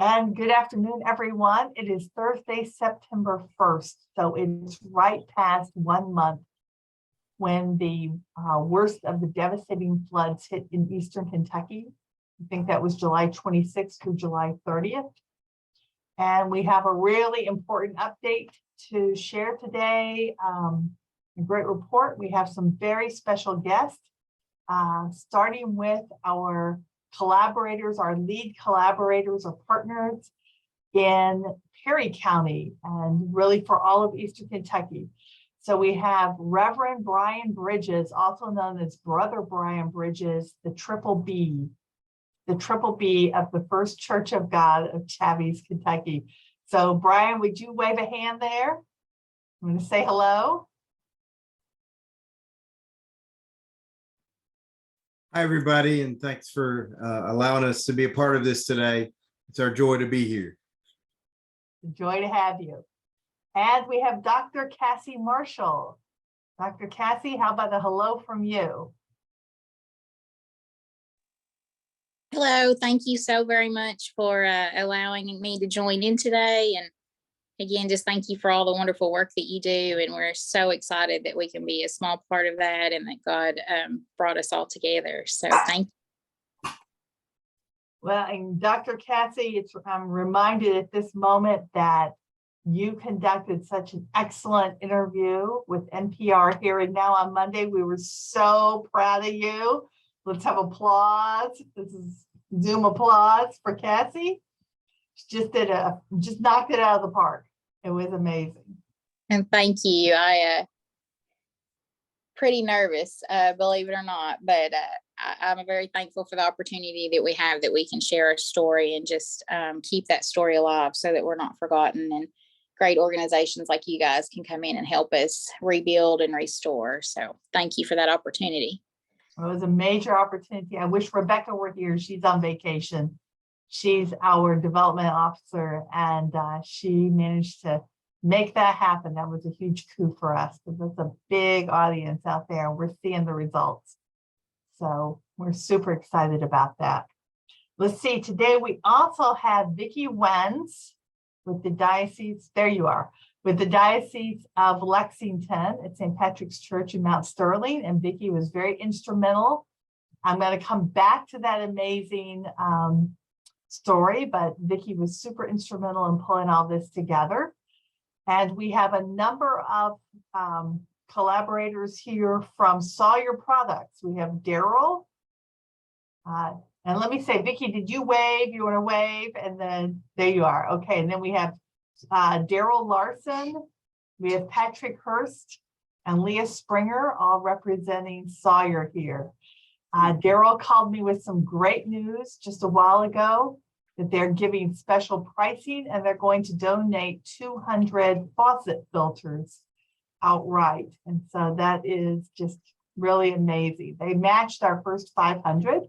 And good afternoon, everyone. It is Thursday, September 1st. So it's right past 1 month when the worst of the devastating floods hit in Eastern Kentucky. I think that was July 26th through July 30th. And we have a really important update to share today. A great report. We have some very special guests, starting with our collaborators, our lead collaborators or partners in Perry County and really for all of Eastern Kentucky. So we have Reverend Brian Bridges, also known as Brother Brian Bridges, the triple B of the First Church of God of Chavis, Kentucky. So Brian, would you wave a hand there? I'm going to say hello. Hi, everybody, and thanks for allowing us to be a part of this today. It's our joy to be here. It's a joy to have you. And we have Dr. Cassie Marshall. Dr. Cassie, how about a hello from you? Hello, thank you so very much for allowing me to join in today. And again, just thank you for all the wonderful work that you do. And we're so excited that we can be a small part of that and that God brought us all together. So thank you. Well, and Dr. Cassie, I'm reminded at this moment that you conducted such an excellent interview with NPR here and now on Monday. We were so proud of you. Let's have applause. This is Zoom applause for Cassie. She just knocked it out of the park. It was amazing. And thank you. I pretty nervous, believe it or not, but I'm very thankful for the opportunity that we have, that we can share our story and just keep that story alive so that we're not forgotten, and great organizations like you guys can come in and help us rebuild and restore. So thank you for that opportunity. It was a major opportunity. I wish Rebecca were here. She's on vacation. She's our development officer, and she managed to make that happen. That was a huge coup for us because there's a big audience out there, and we're seeing the results. So we're super excited about that. Let's see, today we also have Vicki Wenz with the Diocese, there you are, with the Diocese of Lexington at St. Patrick's Church in Mount Sterling, and Vicki was very instrumental. I'm going to come back to that amazing story, but Vicki was super instrumental in pulling all this together. And we have a number of collaborators here from Sawyer Products. We have Daryl. And let me say, Vicki, did you wave? You want to wave? And then there you are. Okay. And then we have Daryl Larson. We have Patrick Hurst and Leah Springer, all representing Sawyer here. Daryl called me with some great news just a while ago that they're giving special pricing and they're going to donate 200 faucet filters outright. And so that is just really amazing. They matched our first 500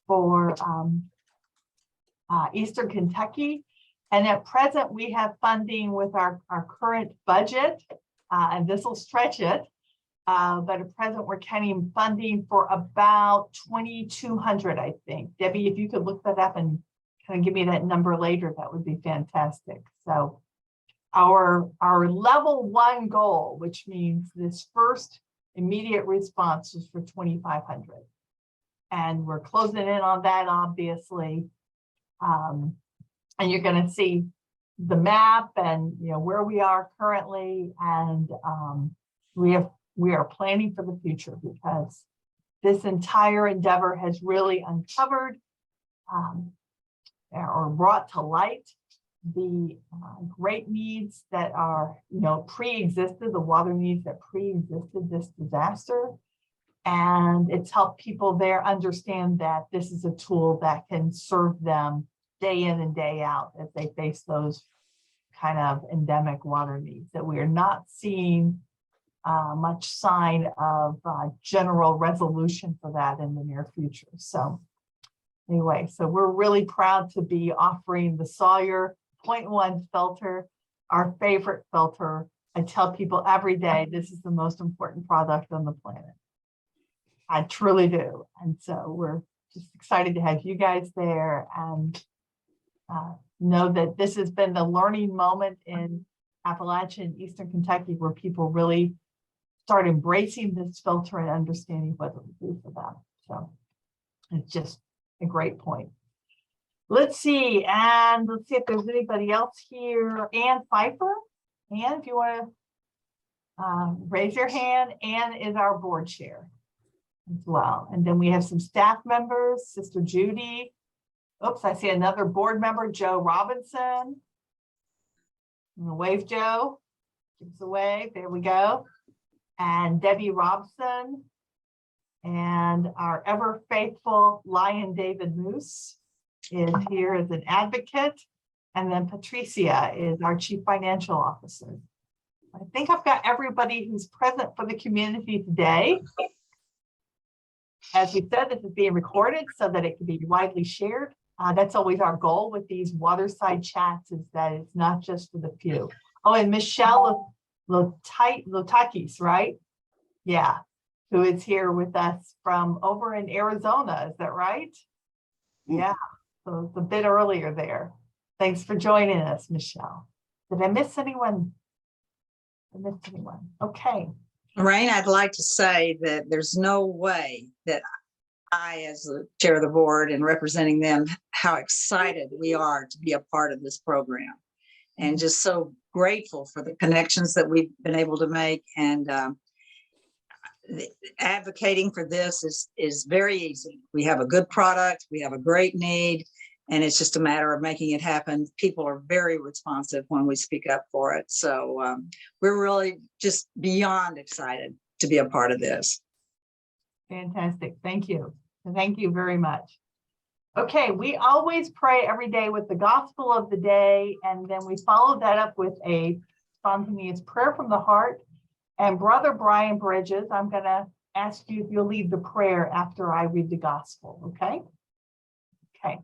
for Eastern Kentucky. And at present, we have funding with our current budget, and this will stretch it. But at present, we're counting funding for about 2,200, I think. Debbie, if you could look that up and kind of give me that number later, that would be fantastic. So our level 1 goal, which means this first immediate response, is for 2,500. And we're closing in on that, obviously. And you're going to see the map and where we are currently, and we are planning for the future, because this entire endeavor has really uncovered or brought to light the great needs that are pre-existed, the water needs that pre-existed this disaster. And it's helped people there understand that this is a tool that can serve them day in and day out as they face those kind of endemic water needs, that we are not seeing much sign of general resolution for that in the near future. So anyway, so we're really proud to be offering the Sawyer 0.1 filter, our favorite filter. I tell people every day, this is the most important product on the planet. I truly do. And so we're just excited to have you guys there. And know that this has been the learning moment in Appalachia and Eastern Kentucky where people really start embracing this filter and understanding what it will do for them. So it's just a great point. Let's see if there's anybody else here. Ann Pfeiffer. Ann, if you want to raise your hand. Ann is our board chair as well. And then we have some staff members, Sister Judy. Oops, I see another board member, Joe Robinson. I'm gonna wave Joe. Give us a wave. There we go. And Debbie Robson. And our ever faithful Lion David Moose is here as an advocate. And then Patricia is our Chief Financial Officer. I think I've got everybody who's present for the community today. As we said, this is being recorded so that it can be widely shared. That's always our goal with these WaterSide chats, is that it's not just for the few. Oh, and Michelle Lotakis, right? Yeah, who is here with us from over in Arizona. Is that right? Yeah, so it's a bit earlier there. Thanks for joining us, Michelle. Did I miss anyone? Okay. Lorraine, I'd like to say that there's no way that I, as the chair of the board and representing them, how excited we are to be a part of this program, and just so grateful for the connections that we've been able to make. And advocating for this is very easy. We have a good product, we have a great need, and it's just a matter of making it happen. People are very responsive when we speak up for it. So we're really just beyond excited to be a part of this. Fantastic. Thank you. Thank you very much. Okay, we always pray every day with the gospel of the day, and then we follow that up with a spontaneous prayer from the heart. And Brother Brian Bridges, I'm going to ask you if you'll lead the prayer after I read the gospel, okay? Okay.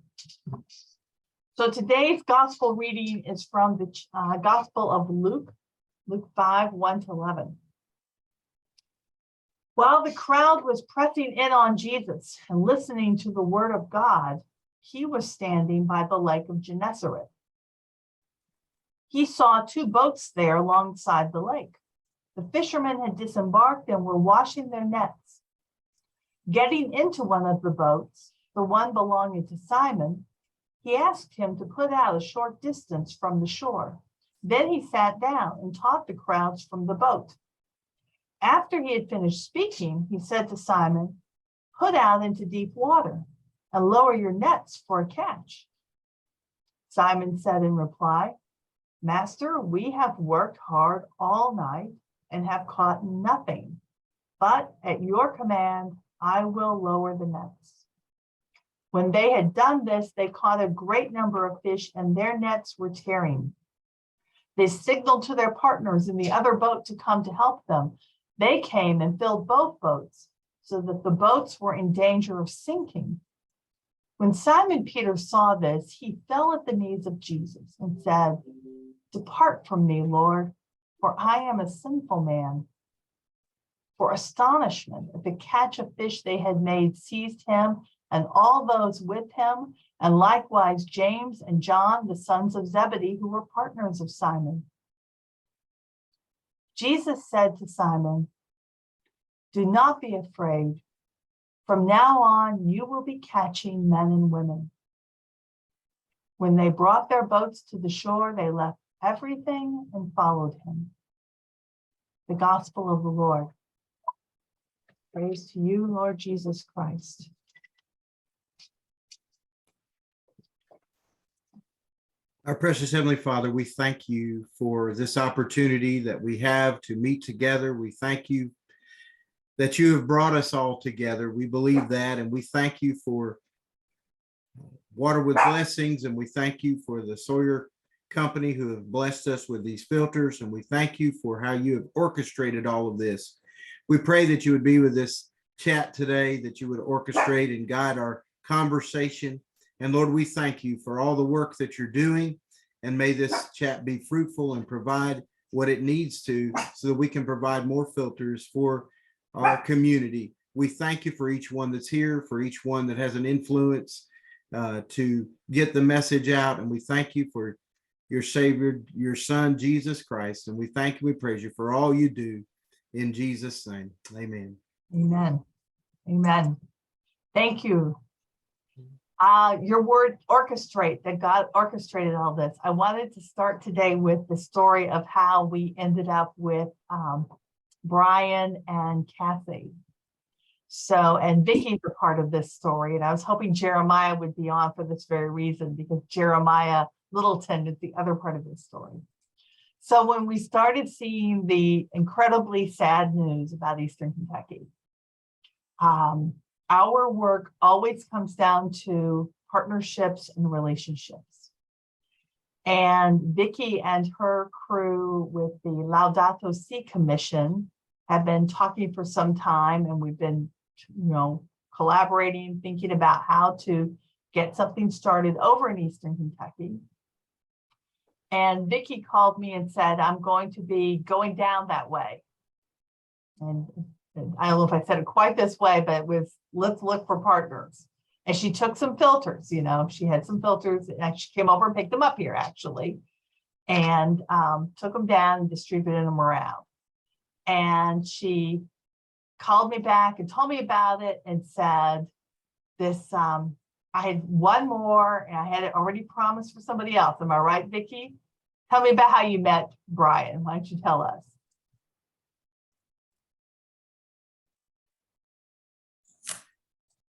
So today's gospel reading is from the Gospel of Luke, Luke 5, 1-11. While the crowd was pressing in on Jesus and listening to the word of God, he was standing by the lake of Gennesaret. He saw 2 boats there alongside the lake. The fishermen had disembarked and were washing their nets. Getting into one of the boats, the one belonging to Simon, he asked him to put out a short distance from the shore. Then he sat down and taught the crowds from the boat. After he had finished speaking, he said to Simon, "Put out into deep water and lower your nets for a catch." Simon said in reply, "Master, we have worked hard all night and have caught nothing, but at your command, I will lower the nets." When they had done this, they caught a great number of fish and their nets were tearing. They signaled to their partners in the other boat to come to help them. They came and filled both boats so that the boats were in danger of sinking. When Simon Peter saw this, he fell at the knees of Jesus and said, "Depart from me, Lord, for I am a sinful man." For astonishment at the catch of fish they had made seized him and all those with him, and likewise James and John, the sons of Zebedee, who were partners of Simon. Jesus said to Simon, "Do not be afraid. From now on, you will be catching men and women." When they brought their boats to the shore, they left everything and followed him. The gospel of the Lord. Praise to you, Lord Jesus Christ. Our precious Heavenly Father, we thank you for this opportunity that we have to meet together. We thank you that you have brought us all together. We believe that, and we thank you for Water with Blessings, and we thank you for the Sawyer Company who have blessed us with these filters, and we thank you for how you have orchestrated all of this. We pray that you would be with this chat today, that you would orchestrate and guide our conversation. And Lord, we thank you for all the work that you're doing, and may this chat be fruitful and provide what it needs to so that we can provide more filters for our community. We thank you for each one that's here, for each one that has an influence to get the message out. And we thank you for your Savior, your Son, Jesus Christ. And we thank you, we praise you for all you do in Jesus' name. Amen. Amen. Amen. Thank you. Your word orchestrate, that God orchestrated all this. I wanted to start today with the story of how we ended up with Brian and Kathy. So, and Vicky's a part of this story. And I was hoping Jeremiah would be on for this very reason, because Jeremiah Littleton is the other part of this story. So when we started seeing the incredibly sad news about Eastern Kentucky, our work always comes down to partnerships and relationships. And Vicky and her crew with the Laudato Si Commission have been talking for some time, and we've been, collaborating, thinking about how to get something started over in Eastern Kentucky. And Vicky called me and said, I'm going to be going down that way. And I don't know if I said it quite this way, but it was, let's look for partners. And she took some filters, she had some filters, and she came over and picked them up here actually, and took them down and distributed them around. And she called me back and told me about it and said, this, I had one more and I had it already promised for somebody else. Am I right, Vicki? Tell me about how you met Brian. Why don't you tell us?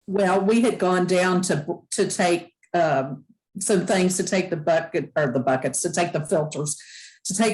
Well, we had gone down to take some things, to take the buckets, to take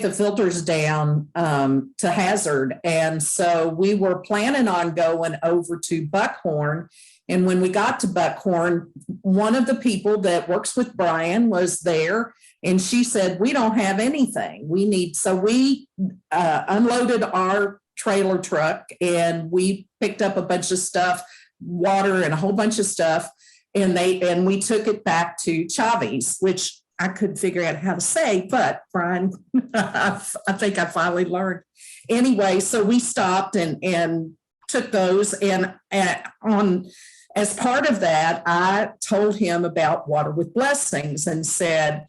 the filters down to Hazard. And so we were planning on going over to Buckhorn. And when we got to Buckhorn, one of the people that works with Brian was there, and she said, we don't have anything. So we unloaded our trailer truck and we picked up a bunch of stuff, water and a whole bunch of stuff. And we took it back to Chavi's, which I couldn't figure out how to say, but Brian, I think I finally learned. Anyway, so we stopped and took those. And as part of that, I told him about Water with Blessings and said,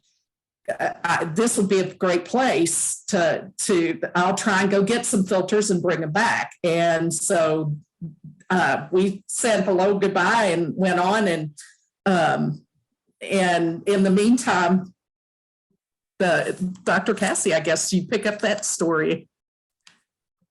this would be a great place I'll try and go get some filters and bring them back. And so we said hello, goodbye, and went on. And in the meantime, Dr. Cassie, I guess you pick up that story.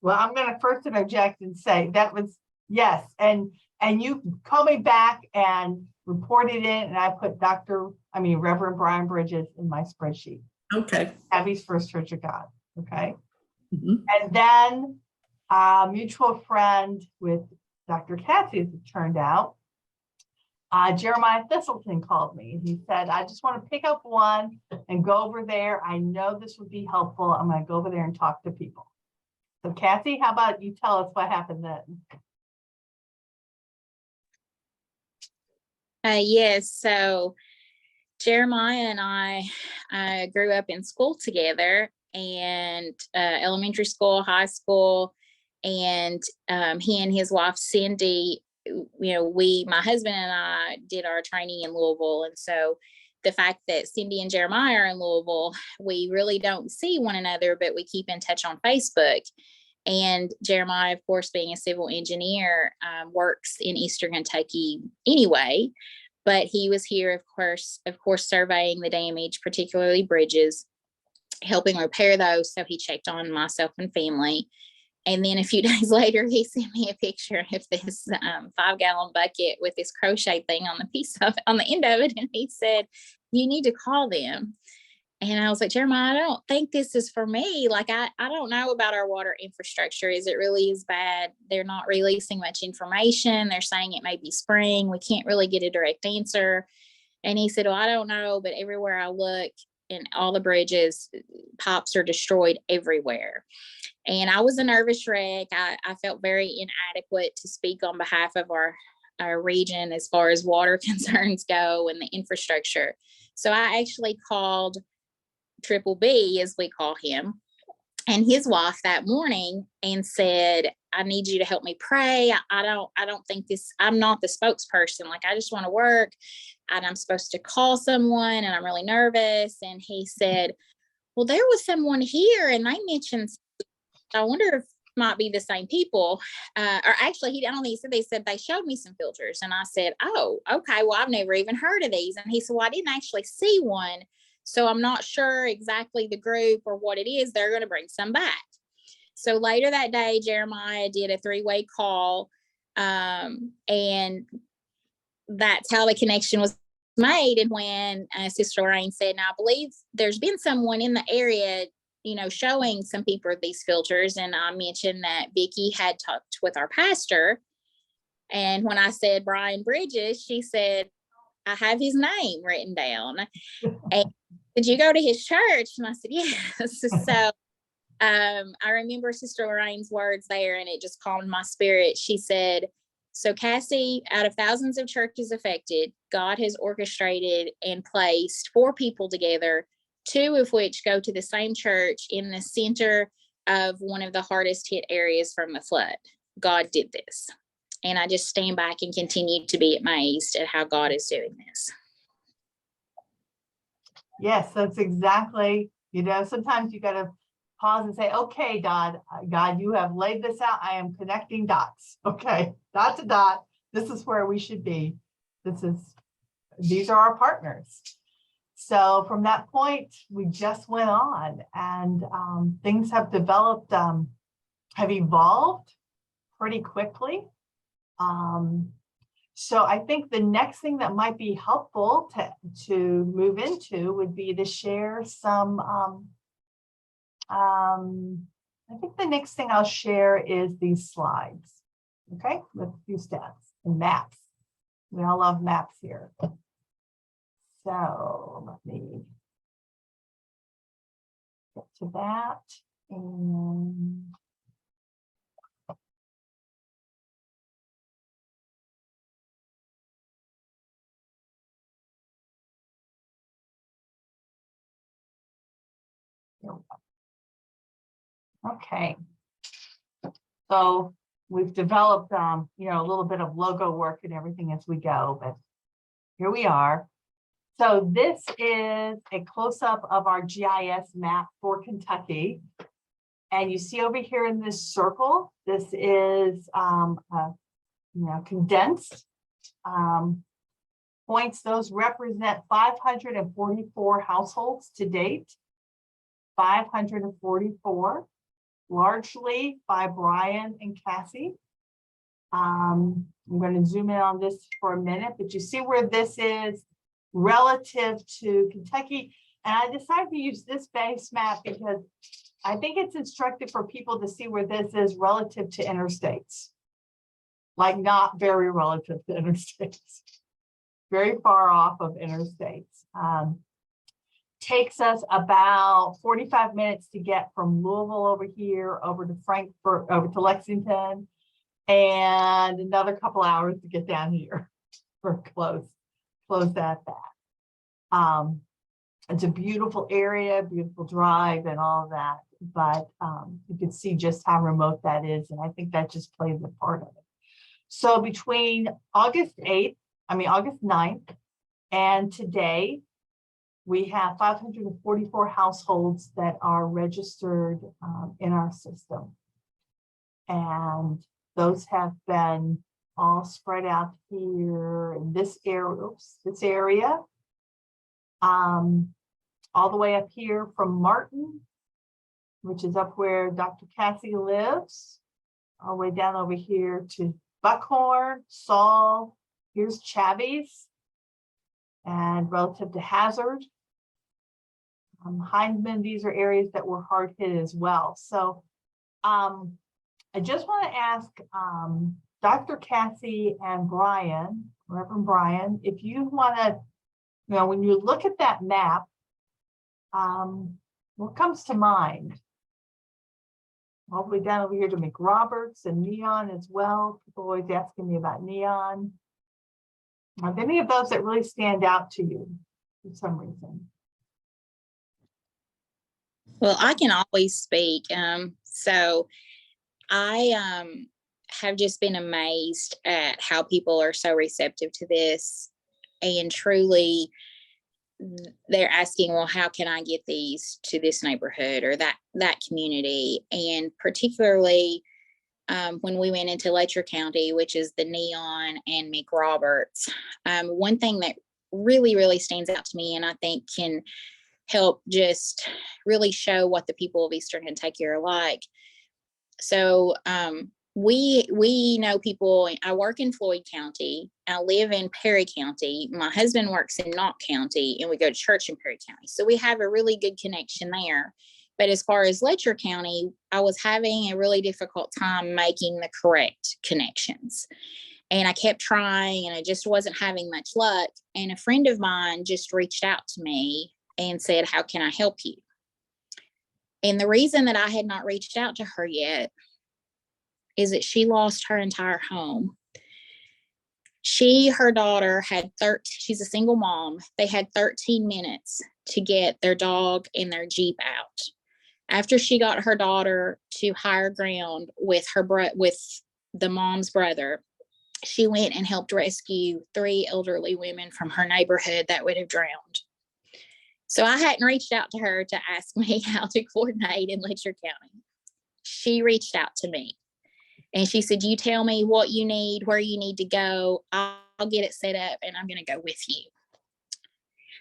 Well, I'm going to first interject and say that was, yes. And you called me back and reported it, and I put Reverend Brian Bridges in my spreadsheet. Okay. Abby's First Church of God. Okay. Mm-hmm. And then a mutual friend with Dr. Cassie, as it turned out, Jeremiah Thistleton called me. He said, I just want to pick up one and go over there. I know this would be helpful. I'm going to go over there and talk to people. So Kathy, how about you tell us what happened then? Yes, so Jeremiah and I grew up in school together, and elementary school, high school, and he and his wife Cindy, my husband and I did our training in Louisville. And so the fact that Cindy and Jeremiah are in Louisville, we really don't see one another, but we keep in touch on Facebook. And Jeremiah, of course, being a civil engineer, works in Eastern Kentucky anyway, but he was here, of course, surveying the damage, particularly bridges, helping repair those. So he checked on myself and family. And then a few days later, he sent me a picture of this 5-gallon bucket with this crochet thing on the end of it. And he said, you need to call them. And I was like, Jeremiah, I don't think this is for me. Like, I don't know about our water infrastructure. Is it really as bad? They're not releasing much information. They're saying it may be spring. We can't really get a direct answer. And he said, well, I don't know, but everywhere I look in all the bridges, pipes are destroyed everywhere. And I was a nervous wreck. I felt very inadequate to speak on behalf of our region as far as water concerns go and the infrastructure. So I actually called Triple B, as we call him, and his wife that morning and said, I need you to help me pray. I don't think I'm not the spokesperson. Like, I just want to work. and I'm supposed to call someone and I'm really nervous. And he said, well, there was someone here and they mentioned, I wonder if it might be the same people. Or actually, I don't think he said, they said they showed me some filters. And I said, oh, okay, well, I've never even heard of these. And he said, well, I didn't actually see one. So I'm not sure exactly the group or what it is. They're going to bring some back. So later that day, Jeremiah did a 3-way call. And that's how the connection was made. And when Sister Lorraine said, now I believe there's been someone in the area, showing some people these filters. And I mentioned that Vicki had talked with our pastor. And when I said Brian Bridges, she said, I have his name written down. And did you go to his church? And I said, yes. So I remember Sister Lorraine's words there, and it just calmed my spirit. She said, so Cassie, out of thousands of churches affected, God has orchestrated and placed 4 people together, 2 of which go to the same church in the center of one of the hardest hit areas from the flood. God did this. And I just stand back and continue to be amazed at how God is doing this. Yes, that's exactly, sometimes you got to pause and say, okay, God, you have laid this out. I am connecting dots. Okay, dot to dot. This is where we should be. These are our partners. So from that point, we just went on, and things have developed, have evolved pretty quickly. So I think the next thing that might be helpful to move into would be to share some, I think the next thing I'll share is these slides, okay, with a few steps and maps. We all love maps here. So let me get to that. And okay. So we've developed, a little bit of logo work and everything as we go, but here we are. So this is a close-up of our GIS map for Kentucky. And you see over here in this circle, this is condensed points. Those represent 544 households to date. 544, largely by Brian and Cassie. I'm going to zoom in on this for a minute, but you see where this is relative to Kentucky. And I decided to use this base map because I think it's instructive for people to see where this is relative to interstates. Like not very relative to interstates, very far off of interstates. Takes us about 45 minutes to get from Louisville over here, over to Frankfurt, over to Lexington, and another couple hours to get down here. We're close at that. It's a beautiful area, beautiful drive and all that, but you can see just how remote that is. And I think that just plays a part of it. So between August 9th and today, we have 544 households that are registered in our system. And those have been all spread out here in this area. All the way up here from Martin, which is up where Dr. Cassie lives, all the way down over here to Buckhorn, Saul, here's Chavies, and relative to Hazard, Hindman, these are areas that were hard hit as well. So I just want to ask Dr. Cassie and Brian, Reverend Brian, if you want to, when you look at that map, what comes to mind? All the way down over here to McRoberts and Neon as well. People always asking me about Neon. Are there any of those that really stand out to you for some reason? Well, I can always speak. So I have just been amazed at how people are so receptive to this. and truly they're asking, well, how can I get these to this neighborhood or that community? And particularly when we went into Letcher County, which is the Neon and McRoberts, one thing that really, really stands out to me, and I think can help just really show what the people of Eastern Kentucky are like. So we know people. I work in Floyd County. I live in Perry County. My husband works in Knott County, and we go to church in Perry County. So we have a really good connection there. But as far as Letcher County, I was having a really difficult time making the correct connections. And I kept trying, and I just wasn't having much luck. And a friend of mine just reached out to me and said, how can I help you? And the reason that I had not reached out to her yet is that she lost her entire home. Her daughter had she's a single mom. They had 13 minutes to get their dog and their Jeep out. After she got her daughter to higher ground with the mom's brother, she went and helped rescue 3 elderly women from her neighborhood that would have drowned. So I hadn't reached out to her to ask me how to coordinate in Letcher County. She reached out to me and she said, you tell me what you need, where you need to go. I'll get it set up and I'm going to go with you.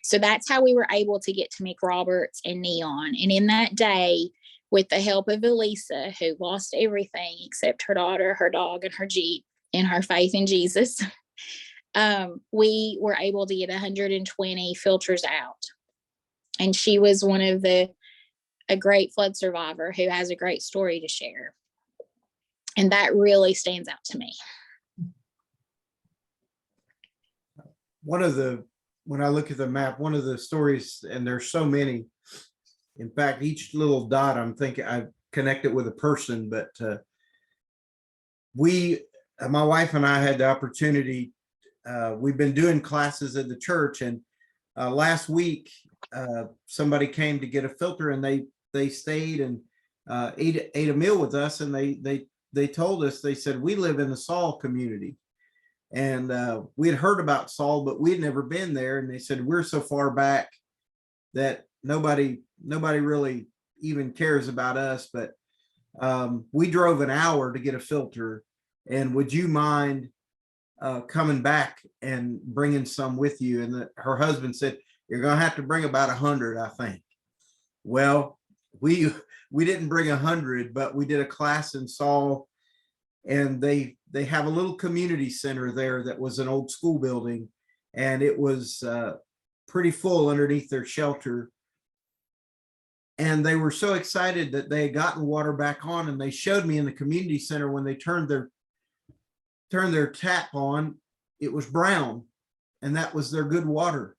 So that's how we were able to get to McRoberts and Neon. And in that day, with the help of Elisa, who lost everything except her daughter, her dog, and her Jeep, in her faith in Jesus, we were able to get 120 filters out. And she was a great flood survivor who has a great story to share. And that really stands out to me. When I look at the map, one of the stories, and there's so many, in fact, each little dot, I'm thinking I've connected with a person, but my wife and I had the opportunity, we've been doing classes at the church, and last week, somebody came to get a filter, and they stayed and ate a meal with us, and they told us, they said, we live in the Saul community. And we had heard about Saul, but we'd never been there. And they said, we're so far back that nobody really even cares about us. But we drove an hour to get a filter. And would you mind coming back and bringing some with you? And her husband said, you're going to have to bring about 100, I think. Well, we didn't bring 100, but we did a class in Saul. And they have a little community center there that was an old school building, and it was pretty full underneath their shelter. And they were so excited that they had gotten water back on, and they showed me in the community center when they turned their tap on, it was brown, and that was their good water.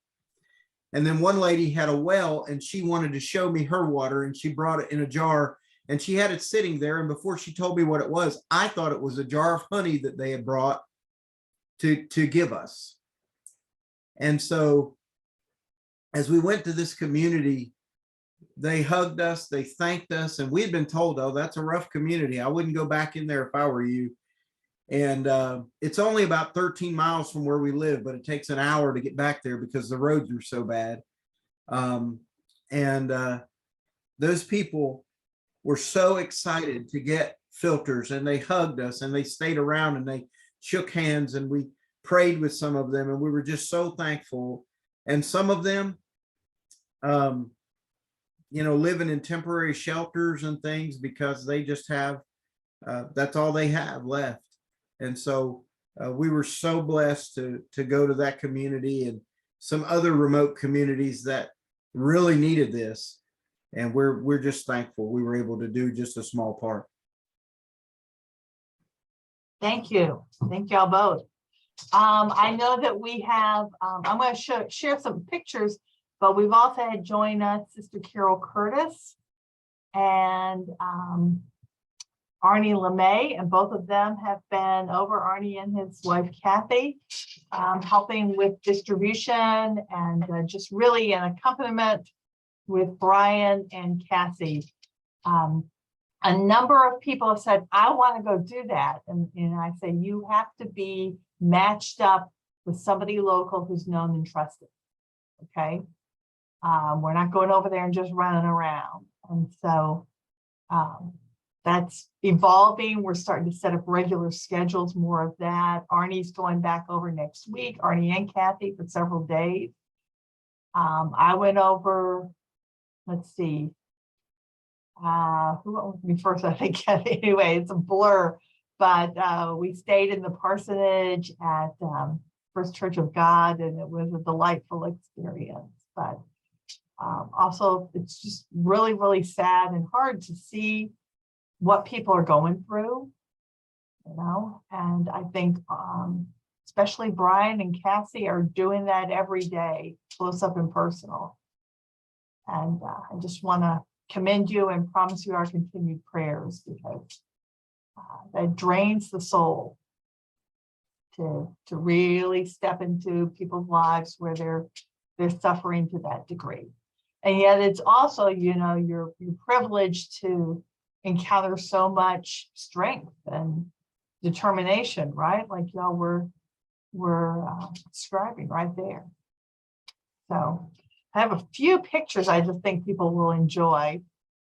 And then one lady had a well, and she wanted to show me her water, and she brought it in a jar. And she had it sitting there. And before she told me what it was, I thought it was a jar of honey that they had brought to give us. And so as we went to this community, they hugged us, they thanked us. And we had been told, oh, that's a rough community. I wouldn't go back in there if I were you. And it's only about 13 miles from where we live, but it takes an hour to get back there because the roads are so bad. Those people were so excited to get filters, and they hugged us, and they stayed around, and they shook hands, and we prayed with some of them, and we were just so thankful. And some of them, living in temporary shelters and things because they just have, that's all they have left. And so we were so blessed to go to that community and some other remote communities that really needed this. And we're just thankful we were able to do just a small part. Thank you. Thank y'all both. I know that we have, I'm going to share some pictures, but we've also had join us Sister Carol Curtis and Arnie LeMay, and both of them have been over, Arnie and his wife Kathy, helping with distribution and just really an accompaniment with Brian and Cassie. A number of people have said, I want to go do that. And I say, you have to be matched up with somebody local who's known and trusted. Okay. We're not going over there and just running around. And so that's evolving. We're starting to set up regular schedules, more of that. Arnie's going back over next week, Arnie and Kathy, for several days. I went over, let's see, who went with me first? I think anyway, it's a blur, but we stayed in the parsonage at First Church of God, and it was a delightful experience. But also, it's just really, really sad and hard to see what people are going through, you know, and I think especially Brian and Cassie are doing that every day, close up and personal. And I just want to commend you and promise you our continued prayers, because that drains the soul to really step into people's lives where they're suffering to that degree. And yet it's also, you know, you're privileged to encounter so much strength and determination, right? Like y'all were describing right there. So I have a few pictures I just think people will enjoy.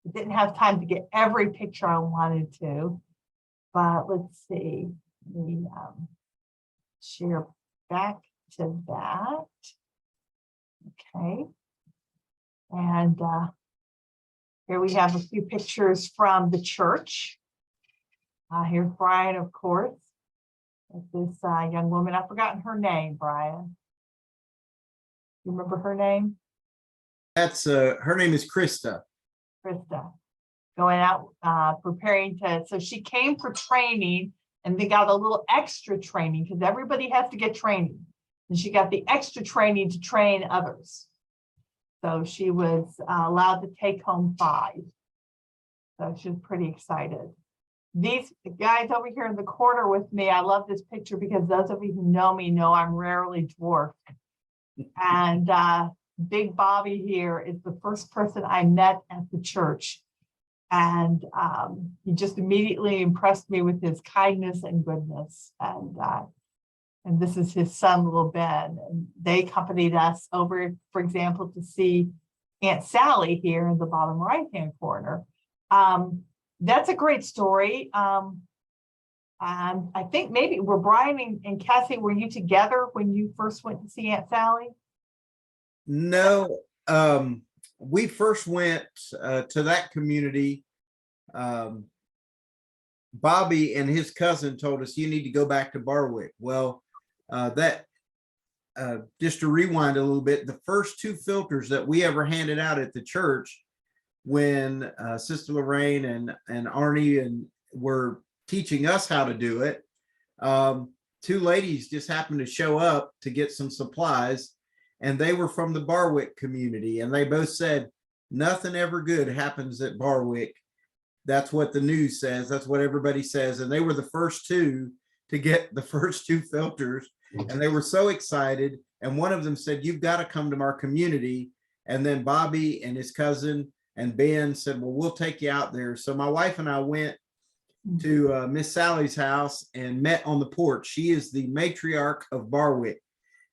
I didn't have time to get every picture I wanted to, but let's see. Let me share back to that. Okay. And here we have a few pictures from the church. Here's Brian, of course. This young woman, I've forgotten her name, Brian. You remember her name? That's her name is Krista. Krista. Going out, preparing to, so she came for training, and they got a little extra training because everybody has to get training. And she got the extra training to train others. So she was allowed to take home 5. So she was pretty excited. These guys over here in the corner with me, I love this picture because those of you who know me know I'm rarely dwarfed. And Big Bobby here is the first person I met at the church. And he just immediately impressed me with his kindness and goodness. And this is his son, little Ben. And they accompanied us over, for example, to see Aunt Sally here in the bottom right-hand corner. That's a great story. I think maybe were Brian and Cassie, were you together when you first went to see Aunt Sally? No, we first went to that community. Bobby and his cousin told us, you need to go back to Barwick. Well, just to rewind a little bit, the first 2 filters that we ever handed out at the church, when Sister Lorraine and Arnie were teaching us how to do it, 2 ladies just happened to show up to get some supplies, and they were from the Barwick community, and they both said, nothing ever good happens at Barwick. That's what the news says. That's what everybody says. And they were the first 2 to get the first 2 filters, and they were so excited. And one of them said, you've got to come to our community. And then Bobby and his cousin and Ben said, well, we'll take you out there. So my wife and I went to Miss Sally's house and met on the porch. She is the matriarch of Barwick,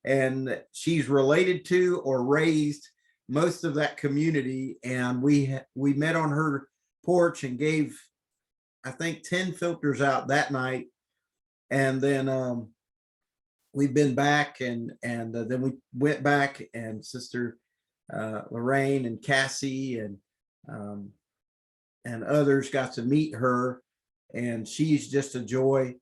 and she's related to or raised most of that community. And we met on her porch and gave, I think, 10 filters out that night. And then we've been back, and then we went back, and Sister Lorraine and Cassie and others got to meet her, and she's just a joy.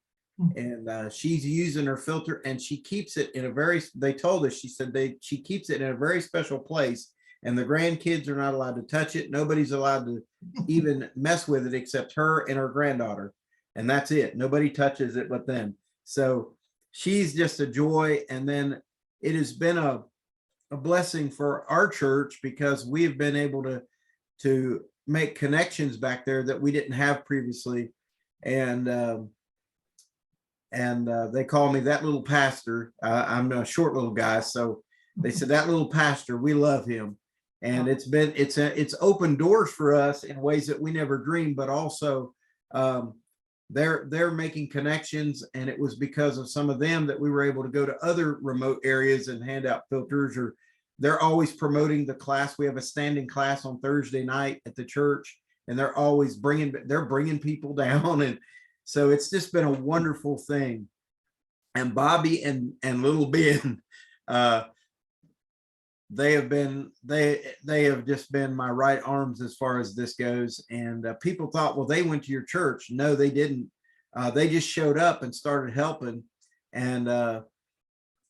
And she's using her filter, and she keeps it in a very, they told us, she said she keeps it in a very special place, and the grandkids are not allowed to touch it. Nobody's allowed to even mess with it except her and her granddaughter. And that's it. Nobody touches it but them. So she's just a joy. And then it has been a blessing for our church, because we have been able to make connections back there that we didn't have previously. And they call me that little pastor. I'm a short little guy. So they said, that little pastor, we love him. And it's opened doors for us in ways that we never dreamed, but also they're making connections, and it was because of some of them that we were able to go to other remote areas and hand out filters. Or they're always promoting the class. We have a standing class on Thursday night at the church, and they're always bringing people down. And so it's just been a wonderful thing. And Bobby and little Ben, they have just been my right arms as far as this goes. And people thought, well, they went to your church. No, they didn't. They just showed up and started helping. And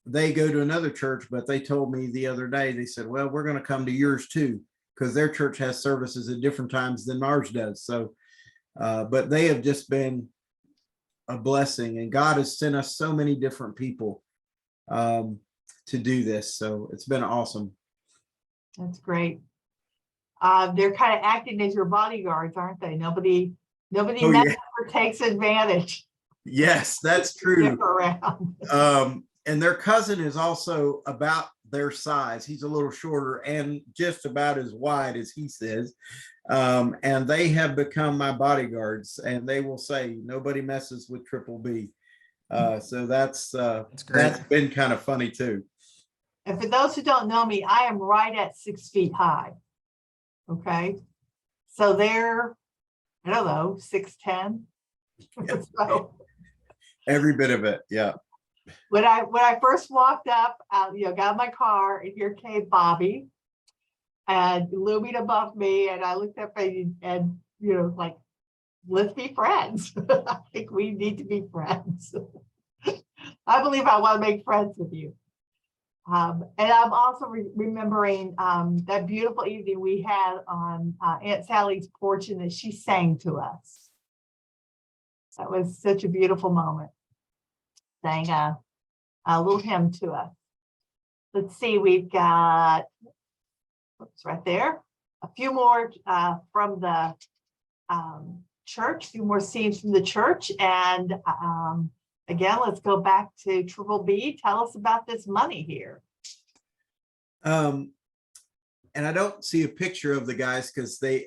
they go to another church, but they told me the other day, they said, well, we're going to come to yours too, because their church has services at different times than ours does. So, but they have just been a blessing, and God has sent us so many different people to do this. So it's been awesome. That's great. They're kind of acting as your bodyguards, aren't they? Nobody Oh, messes yeah. or takes advantage. Yes, that's Stick true. around. And their cousin is also about their size. He's a little shorter and just about as wide as he says. And they have become my bodyguards, and they will say nobody messes with Triple B. So that's been kind of funny too. And for those who don't know me, I am right at 6 feet high. Okay. So they're, I don't know, 6'10". So Every bit of it. Yeah. when I first walked up, got in my car, and here came Bobby and looming above me, and I looked up and like, let's be friends. I think we need to be friends. I believe I want to make friends with you. And I'm also remembering that beautiful evening we had on Aunt Sally's porch, and that she sang to us. That was such a beautiful moment. Sang a little hymn to us. Let's see, we've got, oops, right there, a few more from the church, a few more scenes from the church. And again, let's go back to Triple B. Tell us about this money here. And I don't see a picture of the guys because they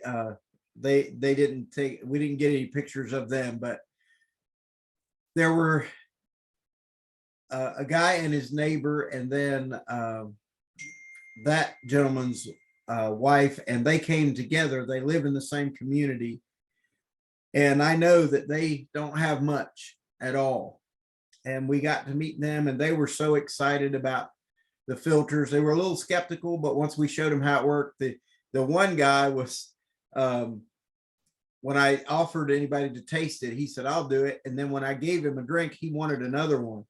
didn't take, we didn't get any pictures of them, but there were a guy and his neighbor, and then that gentleman's wife, and they came together. They live in the same community, and I know that they don't have much at all. And we got to meet them, and they were so excited about the filters. They were a little skeptical, but once we showed them how it worked, the one guy was, when I offered anybody to taste it, he said, I'll do it. And then when I gave him a drink, he wanted another one.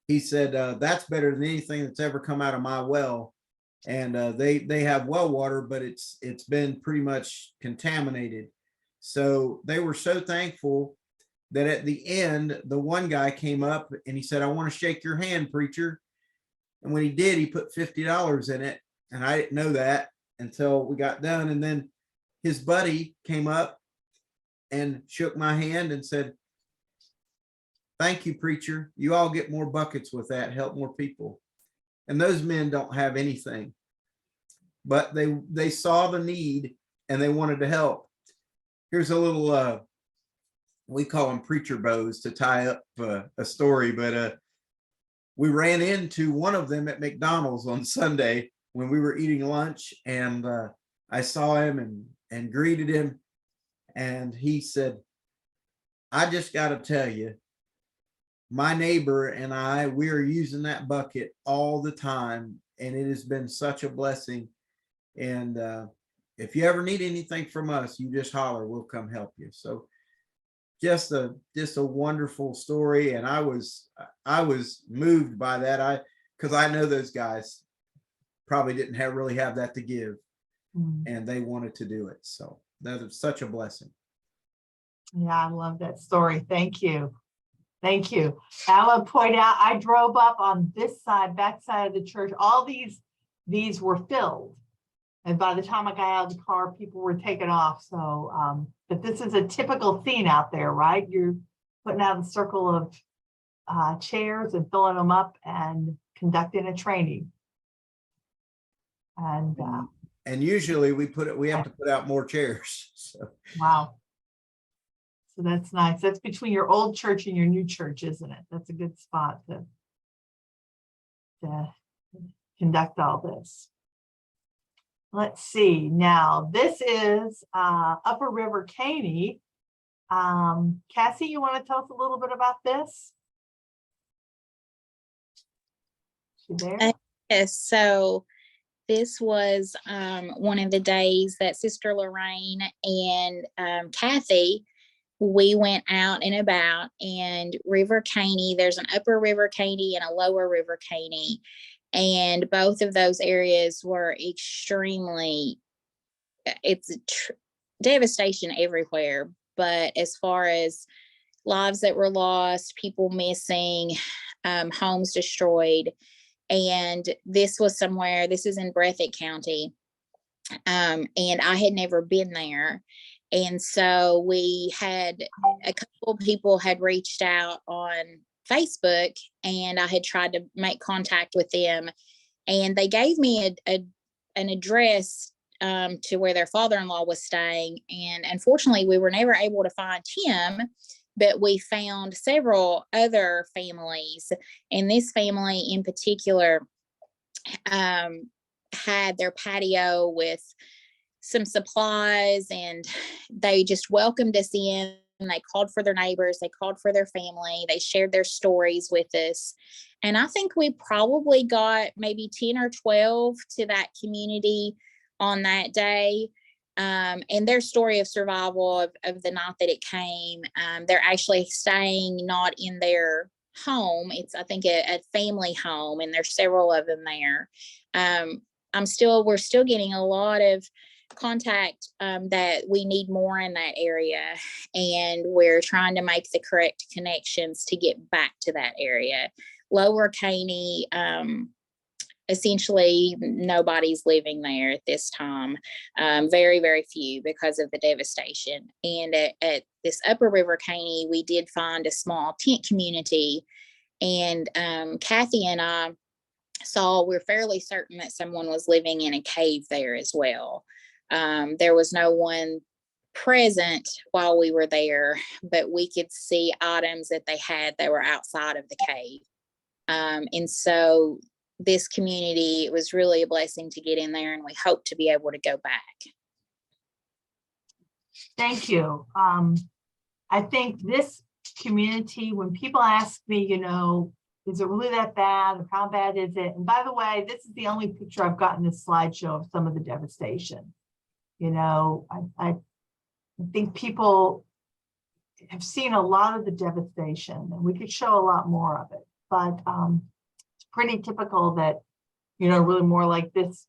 He said, that's better than anything that's ever come out of my well. And they have well water, but it's been pretty much contaminated. So they were so thankful that at the end, the one guy came up and he said, I want to shake your hand, preacher. And when he did, he put $50 in it. And I didn't know that until we got done. And then his buddy came up and shook my hand and said, thank you, preacher. You all get more buckets with that, help more people. And those men don't have anything, but they saw the need and they wanted to help. Here's a little, we call them preacher bows to tie up a story, but we ran into one of them at McDonald's on Sunday when we were eating lunch, and I saw him and greeted him, and he said, I just got to tell you, my neighbor and I, we are using that bucket all the time, and it has been such a blessing. And if you ever need anything from us, you just holler, we'll come help you. So just a wonderful story. And I was moved by that. Because I know those guys probably didn't really have that to give, and they wanted to do it. So that was such a blessing. Yeah, I love that story. Thank you. Thank you. I want to point out, I drove up on this side, back side of the church. All these were filled. And by the time I got out of the car, people were taken off. So, but this is a typical scene out there, right? You're putting out a circle of chairs and filling them up and conducting a training. And usually we have to put out more chairs. So. Wow. So that's nice. That's between your old church and your new church, isn't it? That's a good spot to conduct all this. Let's see. Now, this is Upper River Caney. Cassie, you want to tell us a little bit about this? She there? Yes, so this was one of the days that Sister Lorraine and Kathy, we went out and about, and River Caney, there's an Upper River Caney and a Lower River Caney, and both of those areas were extremely, it's devastation everywhere. But as far as lives that were lost, people missing, homes destroyed, and this was somewhere, this is in Breathitt County, and I had never been there. And so we had a couple of people had reached out on Facebook, and I had tried to make contact with them, and they gave me an address to where their father-in-law was staying. And unfortunately, we were never able to find him, but we found several other families. And this family in particular had their patio with some supplies, and they just welcomed us in. They called for their neighbors, they called for their family, they shared their stories with us. And I think we probably got maybe 10 or 12 to that community on that day. And their story of survival of the night that it came, they're actually staying not in their home. It's, I think, a family home, and there's several of them there. We're still getting a lot of contact that we need more in that area, and we're trying to make the correct connections to get back to that area. Lower Caney, essentially nobody's living there at this time, very, very few because of the devastation. And at this Upper River Caney, we did find a small tent community, and Kathy and I we're fairly certain that someone was living in a cave there as well. There was no one present while we were there, but we could see items that they had that were outside of the cave. And so this community, it was really a blessing to get in there, and we hope to be able to go back. Thank you. I think this community, when people ask me, is it really that bad? Or how bad is it? And by the way, this is the only picture I've gotten this slideshow of some of the devastation. I think people have seen a lot of the devastation, and we could show a lot more of it. But it's pretty typical that, really more like this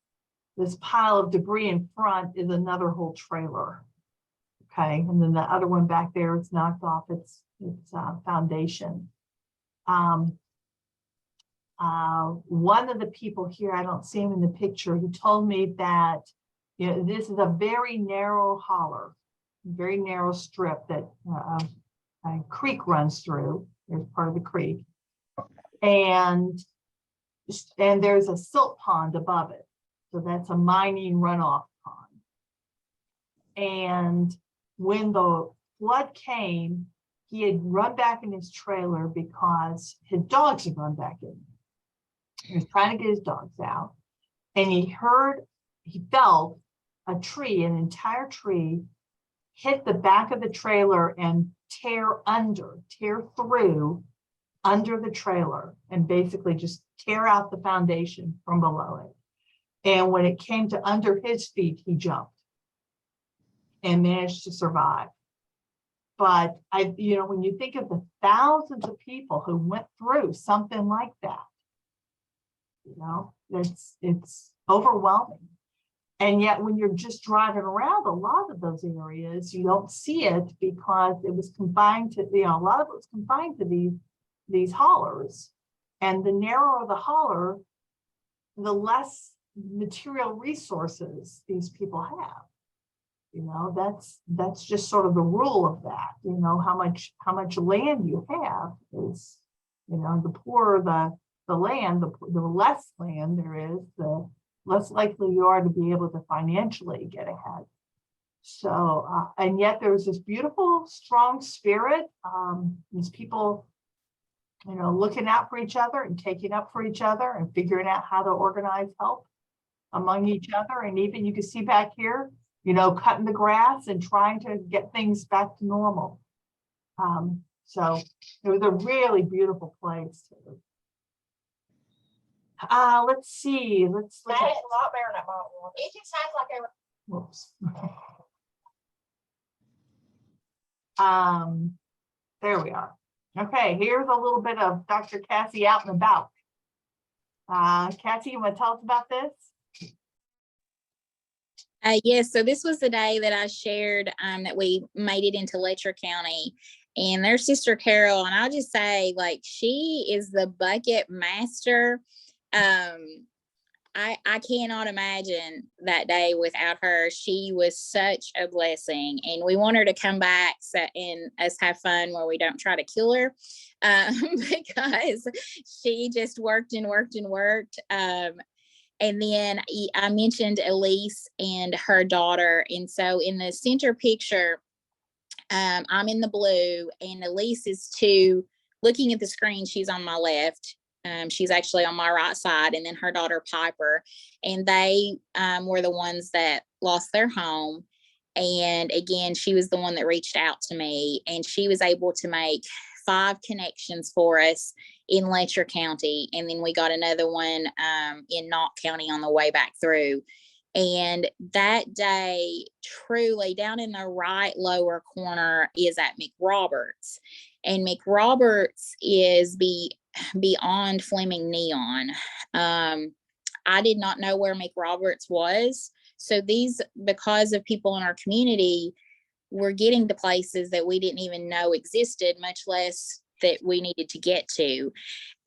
pile of debris in front is another whole trailer. Okay, and then the other one back there, it's knocked off its foundation. One of the people here, I don't see him in the picture, he told me that this is a very narrow holler, very narrow strip that a creek runs through. There's part of the creek, and there's a silt pond above it, so that's a mining runoff pond. And when the flood came, he had run back in his trailer because his dogs had run back in. He was trying to get his dogs out, and he felt a tree, an entire tree, hit the back of the trailer and tear through under the trailer, and basically just tear out the foundation from below it. And when it came to under his feet, he jumped and managed to survive. But when you think of the thousands of people who went through something like that, it's overwhelming. And yet when you're just driving around a lot of those areas, you don't see it because it was confined to, a lot of it was confined to these hollers. And the narrower the holler, the less material resources these people have. That's just sort of the rule of that. How much land you have is, the poorer the land, the less land there is, the less likely you are to be able to financially get ahead. So, and yet there was this beautiful, strong spirit, these people, you know, looking out for each other and taking up for each other and figuring out how to organize help among each other. And even you can see back here, you know, cutting the grass and trying to get things back to normal. So it was a really beautiful place. Let's see. Let's look at. a lot better than bottled water. It just has like a. Whoops. There we are. Okay, here's a little bit of Dr. Cassie out and about. Cassie, you want to tell us about this? Yes, so this was the day that I shared that we made it into Letcher County, and their sister Carol, and I'll just say, like, she is the bucket master. I cannot imagine that day without her. She was such a blessing, and we want her to come back and us have fun where we don't try to kill her, because she just worked and worked and worked. And then I mentioned Elise and her daughter. And so in the center picture, I'm in the blue and Elise is looking at the screen. She's on my left. She's actually on my right side. And then her daughter, Piper. And they were the ones that lost their home. And again, she was the one that reached out to me, and she was able to make 5 connections for us in Letcher County. And then we got another one in Knott County on the way back through. And that day, truly down in the right lower corner is at McRoberts. And McRoberts is beyond Fleming Neon. I did not know where McRoberts was. So because of people in our community, we're getting to places that we didn't even know existed, much less that we needed to get to.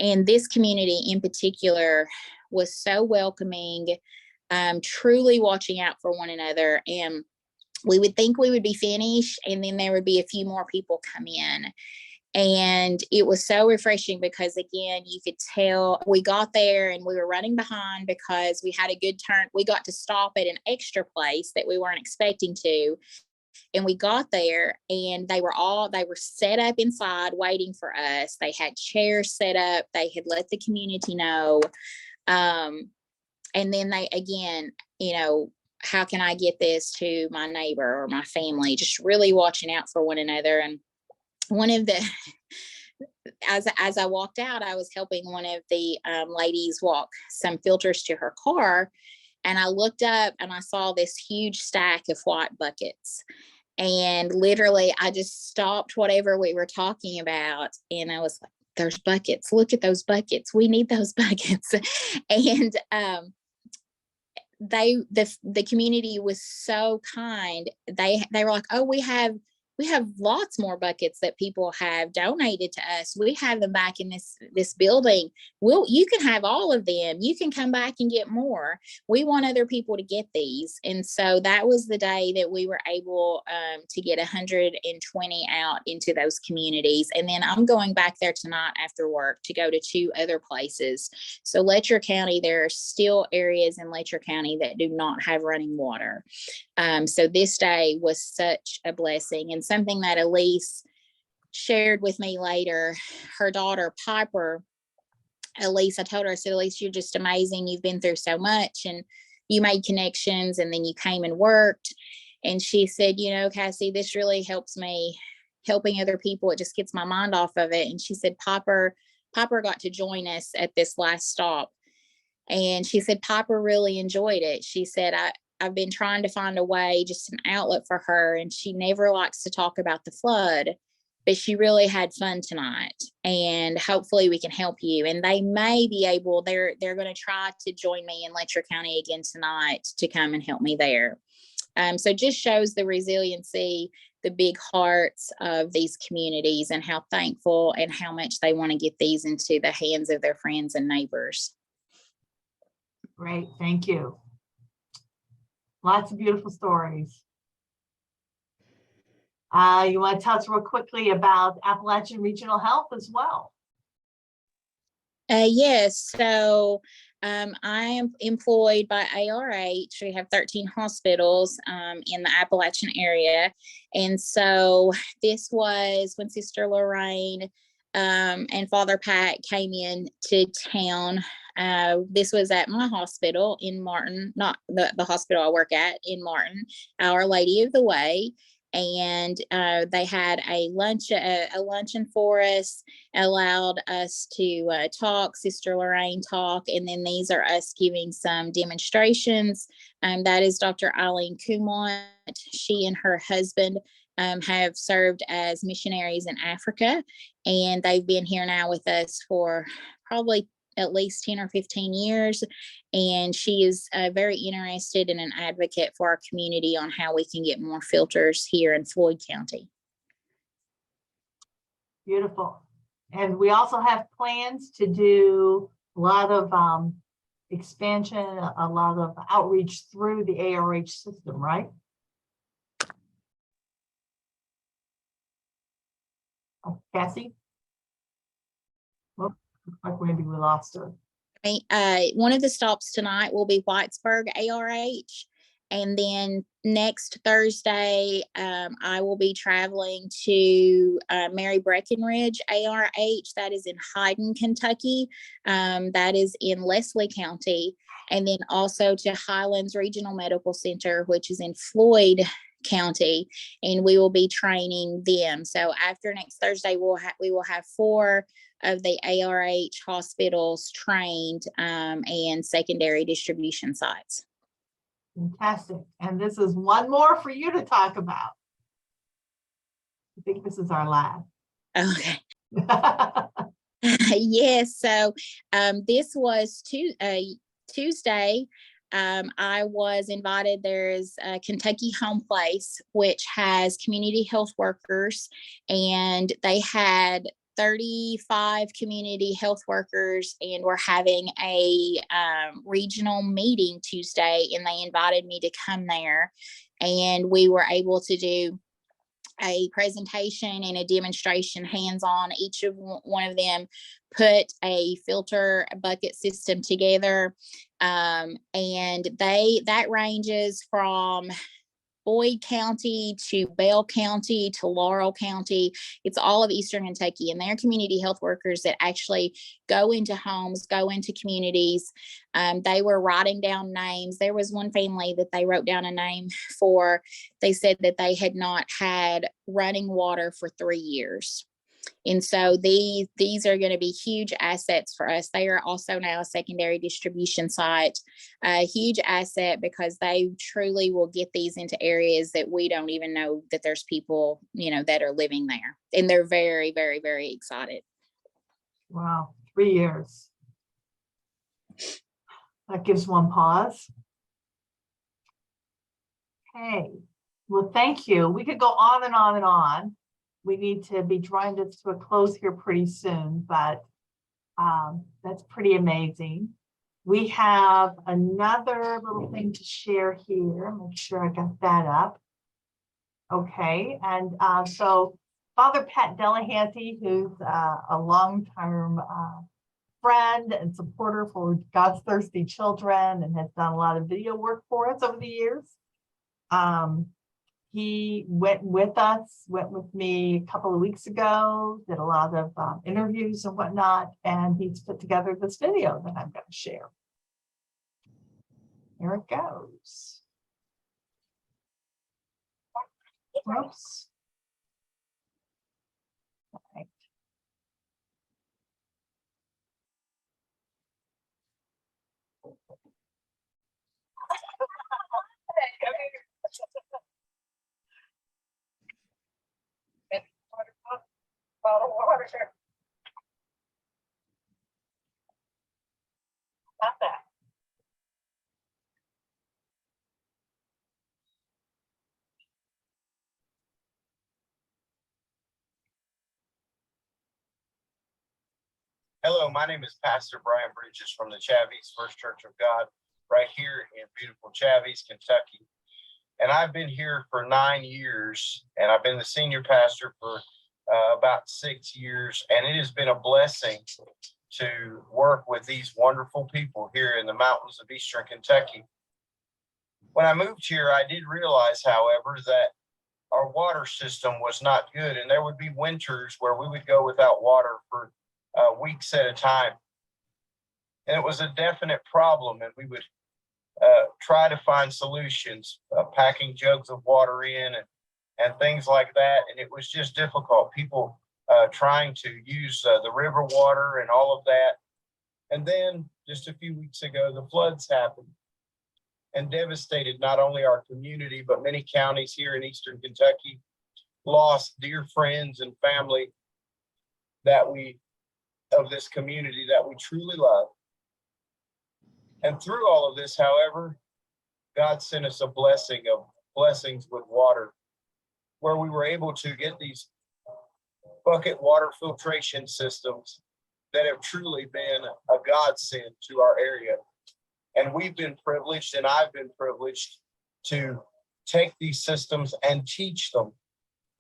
And this community in particular was so welcoming, truly watching out for one another. And we would think we would be finished, and then there would be a few more people come in. And it was so refreshing because, again, you could tell we got there and we were running behind because we had a good turn. We got to stop at an extra place that we weren't expecting to. And we got there and they were set up inside waiting for us. They had chairs set up. They had let the community know. And then they, again, you know, how can I get this to my neighbor or my family? Just really watching out for one another. And one of the, as I walked out, I was helping one of the ladies walk some filters to her car. And I looked up and I saw this huge stack of white buckets. And literally, I just stopped whatever we were talking about. And I was like, there's buckets. Look at those buckets. We need those buckets. And the community was so kind. They were like, oh, we have lots more buckets that people have donated to us. We have them back in this building. You can have all of them. You can come back and get more. We want other people to get these. And so that was the day that we were able to get 120 out into those communities. And then I'm going back there tonight after work to go to 2 other places. So Letcher County, there are still areas in Letcher County that do not have running water. So this day was such a blessing, and something that Elise shared with me later. Her daughter, Piper, Elise, I told her, I said, Elise, you're just amazing. You've been through so much and you made connections and then you came and worked. And she said, you know, Cassie, this really helps me helping other people. It just gets my mind off of it. And she said, Piper got to join us at this last stop. And she said, Piper really enjoyed it. She said, I've been trying to find a way, just an outlet for her. And she never likes to talk about the flood, but she really had fun tonight. And hopefully we can help you. And they may be able, they're going to try to join me in Letcher County again tonight to come and help me there. So just shows the resiliency, the big hearts of these communities and how thankful and how much they want to get these into the hands of their friends and neighbors. Great, thank you. Lots of beautiful stories. You want to tell us real quickly about Appalachian Regional Health as well? Yes. So I am employed by ARH. We have 13 hospitals in the Appalachian area. And so this was when Sister Lorraine and Father Pat came in to town. This was at my hospital in Martin, not the hospital I work at in Martin, Our Lady of the Way. And they had a luncheon for us, allowed us to talk, Sister Lorraine talk, and then these are us giving some demonstrations. That is Dr. Eileen Kumont. She and her husband have served as missionaries in Africa, and they've been here now with us for probably at least 10 or 15 years. And she is very interested and an advocate for our community on how we can get more filters here in Floyd County. Beautiful. And we also have plans to do a lot of expansion, a lot of outreach through the ARH system, right? Oh, Cassie? Well, looks like maybe we lost her. One of the stops tonight will be Whitesburg ARH. And then next Thursday, I will be traveling to Mary Breckenridge ARH. That is in Hyden, Kentucky. That is in Leslie County. And then also to Highlands Regional Medical Center, which is in Floyd County. And we will be training them. So after next Thursday, we will have 4 of the ARH hospitals trained and secondary distribution sites. Fantastic. And this is one more for you to talk about. I think this is our last. Okay. Yes. So this was Tuesday. I was invited. There's a Kentucky Home Place, which has community health workers, and they had 35 community health workers, and we're having a regional meeting Tuesday, and they invited me to come there, and we were able to do a presentation and a demonstration hands-on. Each of one of them put a filter bucket system together, and that ranges from Boyd County to Bell County to Laurel County. It's all of Eastern Kentucky, and they're community health workers that actually go into homes, go into communities. They were writing down names. There was one family that they wrote down a name for. They said that they had not had running water for 3 years. And so these are going to be huge assets for us. They are also now a secondary distribution site, a huge asset, because they truly will get these into areas that we don't even know that there's people, that are living there. And they're very, very, very excited. Wow, 3 years. That gives one pause. Okay, well, thank you. We could go on and on and on. We need to be drawing this to a close here pretty soon, but that's pretty amazing. We have another little thing to share here. Make sure I got that up. Okay, and so Father Pat Delahanty, who's a long-term friend and supporter for God's Thirsty Children and has done a lot of video work for us over the years. He went with me a couple of weeks ago, did a lot of interviews and whatnot, and he's put together this video that I'm going to share. Here it goes. Whoops. All right. Bottle of water. Not that. Hello, my name is Pastor Brian Bridges from the Chavies First Church of God, right here in beautiful Chavies, Kentucky. And I've been here for 9 years, and I've been the senior pastor for about 6 years. And it has been a blessing to work with these wonderful people here in the mountains of Eastern Kentucky. When I moved here, I did realize, however, that our water system was not good, and there would be winters where we would go without water for weeks at a time. And it was a definite problem, and we would try to find solutions, packing jugs of water in and things like that. And it was just difficult. People trying to use the river water and all of that. And then just a few weeks ago, the floods happened and devastated not only our community, but many counties here in Eastern Kentucky, lost dear friends and family of this community that we truly love. And through all of this, however, God sent us a blessing of blessings with water, where we were able to get these bucket water filtration systems that have truly been a godsend to our area. And we've been privileged, and I've been privileged to take these systems and teach them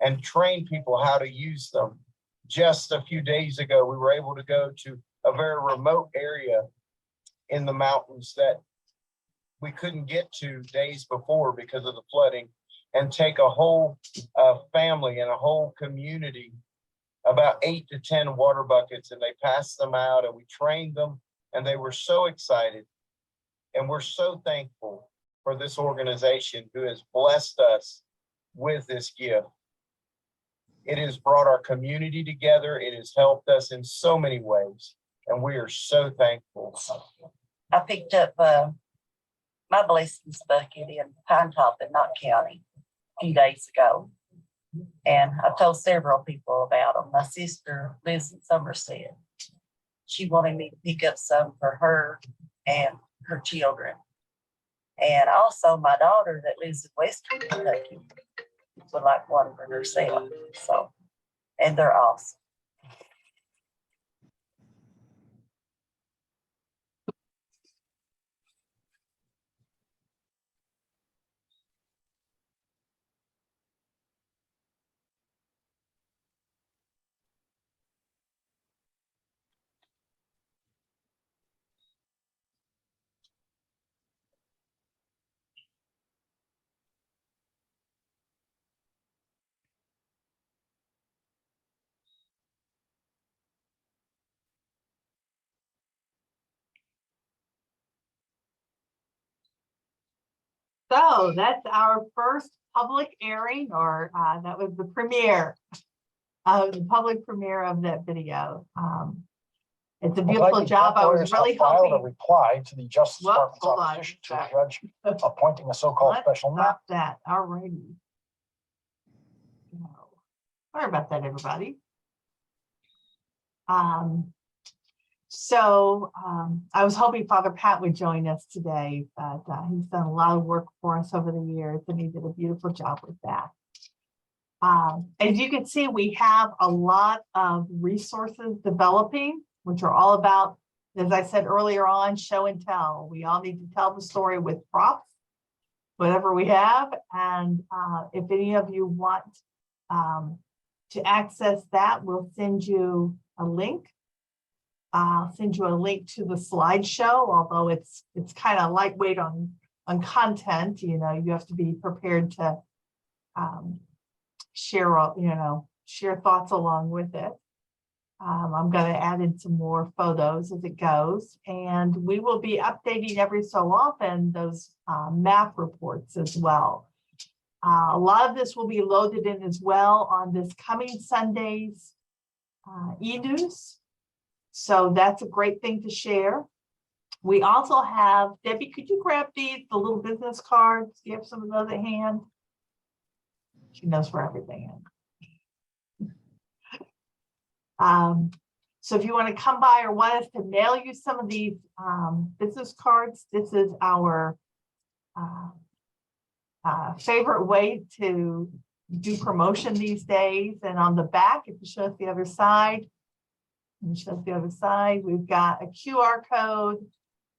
and train people how to use them. Just a few days ago, we were able to go to a very remote area in the mountains that we couldn't get to days before because of the flooding, and take a whole family and a whole community, about 8 to 10 water buckets, and they passed them out, and we trained them, and they were so excited. And we're so thankful for this organization who has blessed us with this gift. It has brought our community together. It has helped us in so many ways, and we are so thankful. I picked up my blessings bucket in Pine Top in Knott County a few days ago. And I told several people about them. My sister lives in Somerset. She wanted me to pick up some for her and her children. And also my daughter that lives in Western Kentucky would like one for herself. So, and they're awesome. So that's our first public airing, or that was the premiere of the public premiere of that video. It's a beautiful job. I was really Filed a hoping. reply to the Justice Whoop, Department's hold on. opposition to a judge appointing a so-called Let's special map. stop that. All righty. Sorry about that, everybody. I was hoping Father Pat would join us today, but he's done a lot of work for us over the years, and he did a beautiful job with that. As you can see, we have a lot of resources developing, which are all about, as I said earlier on, show and tell. We all need to tell the story with props, whatever we have. And if any of you want to access that, we'll send you a link. I'll send you a link to the slideshow, although it's kind of lightweight on content. You know, you have to be prepared to share thoughts along with it. I'm going to add in some more photos as it goes, and we will be updating every so often those map reports as well. A lot of this will be loaded in as well on this coming Sunday's e-news. So that's a great thing to share. We also have, Debbie, could you grab the little business cards? Do you have some of those at hand? She knows where everything is. So if you want to come by or want us to mail you some of these business cards, this is our favorite way to do promotion these days. And on the back, if you show us the other side, we've got a QR code,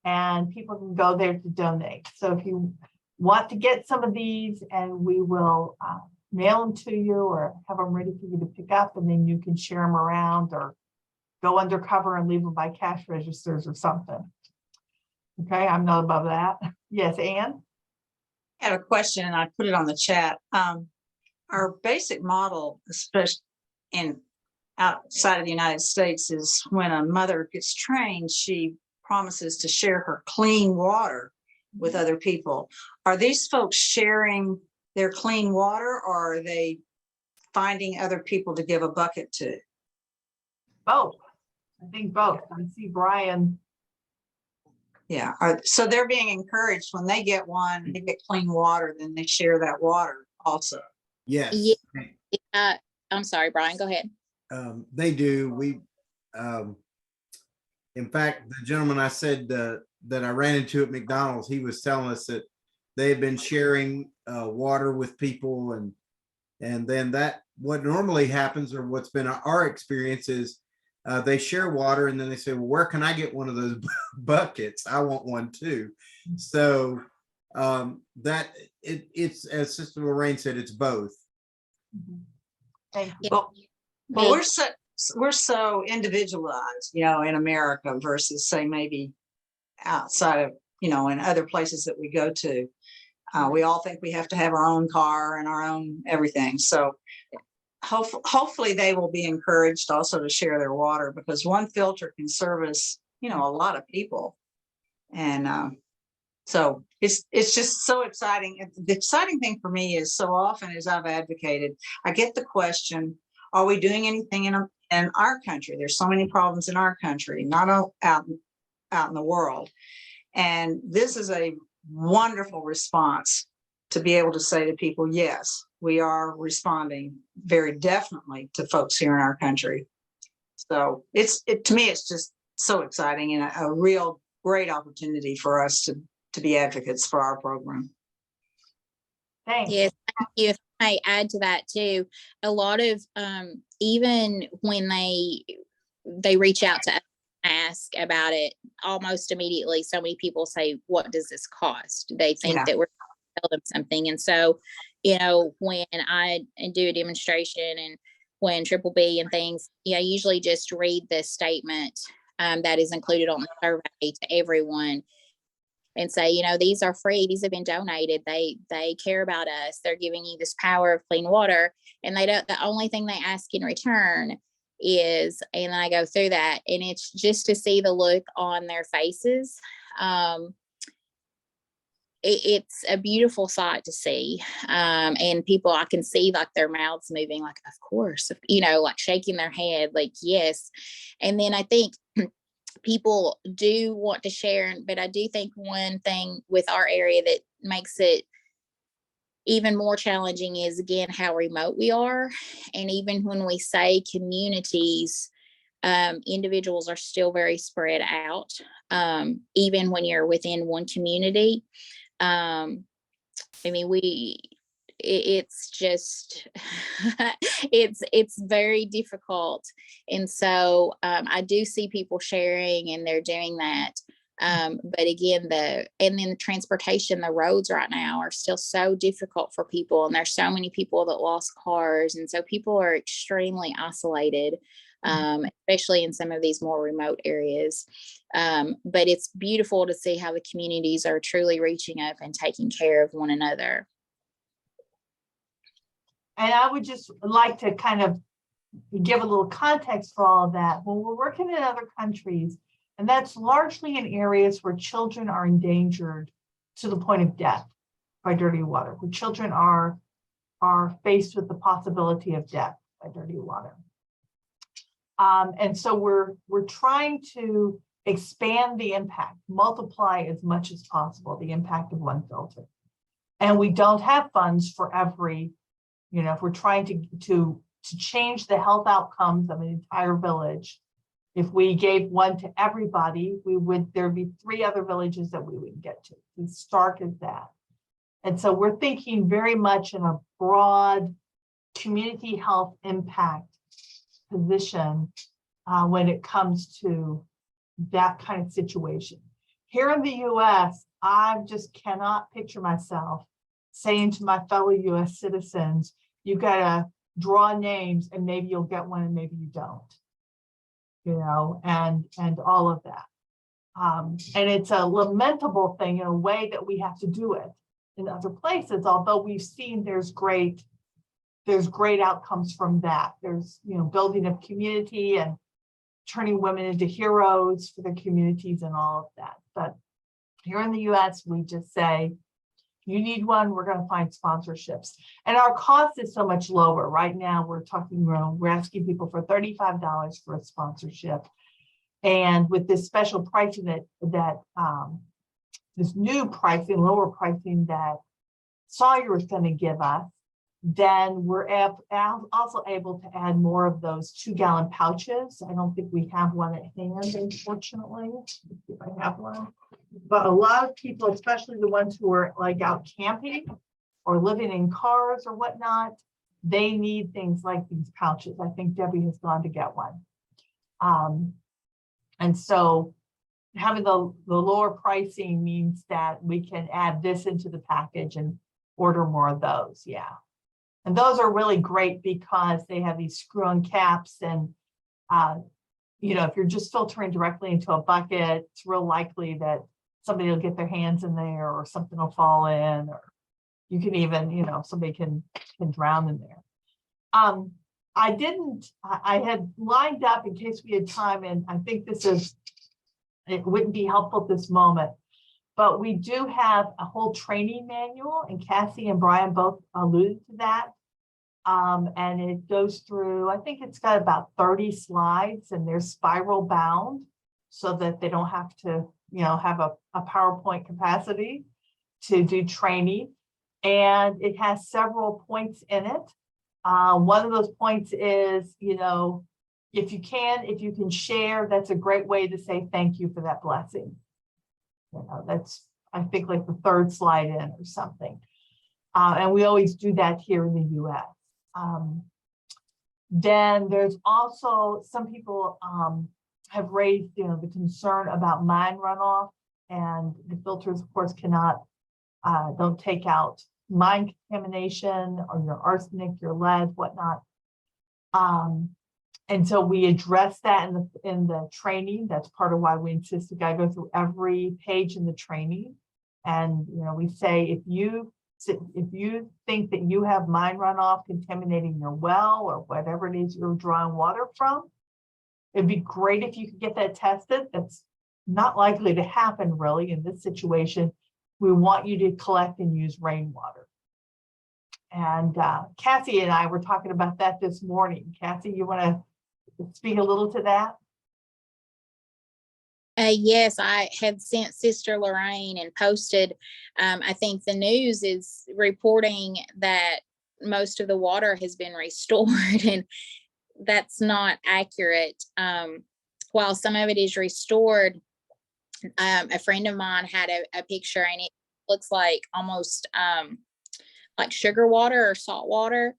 and people can go there to donate. So if you want to get some of these, and we will mail them to you or have them ready for you to pick up, and then you can share them around or go undercover and leave them by cash registers or something. Okay, I'm not above that. Yes, Ann? I had a question and I put it on the chat. Our basic model, especially in outside of the United States, is when a mother gets trained, she promises to share her clean water with other people. Are these folks sharing their clean water, or are they finding other people to give a bucket to? Both. I think both. I see Brian. Yeah, so they're being encouraged when they get one, they get clean water, then they share that water also. Yes, I'm sorry, Brian, go ahead. they do. In fact, the gentleman I said that I ran into at McDonald's, he was telling us that they have been sharing water with people, and then that what normally happens, or what's been our experience, is they share water and then they say, well, where can I get one of those buckets? I want one too. So it's, as Sister Lorraine said, it's both. Thank you. Well, we're so individualized, you know, in America versus say maybe outside of, you know, in other places that we go to. We all think we have to have our own car and our own everything. So hopefully they will be encouraged also to share their water, because one filter can service, you know, a lot of people. And so it's just so exciting. The exciting thing for me is, so often as I've advocated, I get the question, are we doing anything in our country? There's so many problems in our country, not out in the world. And this is a wonderful response to be able to say to people, yes, we are responding very definitely to folks here in our country. So to me, it's just so exciting and a real great opportunity for us to be advocates for our program. Thanks. Yes, thank you. If I may add to that too, a lot of even when they reach out to us, ask about it, almost immediately so many people say, what does this cost? They think that we're tell them something. And so, you know, when I do a demonstration and when Triple B and things, I usually just read the statement that is included on the survey to everyone and say, you know, these are free, these have been donated, they care about us, they're giving you this power of clean water, and they don't, the only thing they ask in return is, and then I go through that, and it's just to see the look on their faces. It's a beautiful sight to see. And people, I can see like their mouths moving, like, of course, you know, like shaking their head, like, yes. And then I think people do want to share, but I do think one thing with our area that makes it even more challenging is, again, how remote we are. And even when we say communities, individuals are still very spread out, even when you're within one community. I mean, it's just, it's very difficult. And so I do see people sharing and they're doing that. But again, and then the transportation, the roads right now are still so difficult for people. And there's so many people that lost cars. And so people are extremely isolated, especially in some of these more remote areas. But it's beautiful to see how the communities are truly reaching up and taking care of one another. And I would just like to kind of give a little context for all of that. When we're working in other countries, and that's largely in areas where children are endangered to the point of death by dirty water, where children are faced with the possibility of death by dirty water. And so we're trying to expand the impact, multiply as much as possible the impact of one filter. And we don't have funds for every, you know, if we're trying to change the health outcomes of an entire village, if we gave one to everybody, there'd be 3 other villages that we wouldn't get to, as stark as that. And so we're thinking very much in a broad community health impact position when it comes to that kind of situation. Here in the US, I just cannot picture myself saying to my fellow US citizens, you gotta draw names and maybe you'll get one and maybe you don't. and all of that. And it's a lamentable thing in a way that we have to do it in other places, although we've seen there's great outcomes from that. There's, building of community and turning women into heroes for their communities and all of that. But here in the US, we just say, you need one, we're going to find sponsorships. And our cost is so much lower. Right now, we're asking people for $35 for a sponsorship. And with this special pricing this new pricing, lower pricing that Sawyer is going to give us, then we're also able to add more of those 2-gallon pouches. I don't think we have one at hand, unfortunately. Let's see if I have one. But a lot of people, especially the ones who are like out camping or living in cars or whatnot, they need things like these pouches. I think Debbie has gone to get one. And so having the lower pricing means that we can add this into the package and order more of those. Yeah. And those are really great because they have these screw-on caps and, if you're just filtering directly into a bucket, it's real likely that somebody will get their hands in there or something will fall in, or you can even, somebody can drown in there. I had lined up in case we had time, and I think it wouldn't be helpful at this moment, but we do have a whole training manual, and Cassie and Brian both alluded to that. And it goes through, I think it's got about 30 slides, and they're spiral bound so that they don't have to, have a PowerPoint capacity to do training. And it has several points in it. One of those points is, if you can share, that's a great way to say thank you for that blessing. That's, I think, like the 3rd slide in or something. And we always do that here in the US. Then there's also some people have raised, the concern about mine runoff, and the filters, of course, don't take out mine contamination or your arsenic, your lead, whatnot. And so we address that in the training. That's part of why we insist you gotta go through every page in the training. And we say, if you think that you have mine runoff contaminating your well or whatever it is you're drawing water from, it'd be great if you could get that tested. That's not likely to happen really in this situation. We want you to collect and use rainwater. And Cassie and I were talking about that this morning. Cassie, you want to speak a little to that? Yes, I had sent Sister Lorraine and posted. I think the news is reporting that most of the water has been restored, and that's not accurate. While some of it is restored, a friend of mine had a picture, and it looks like almost like sugar water or salt water,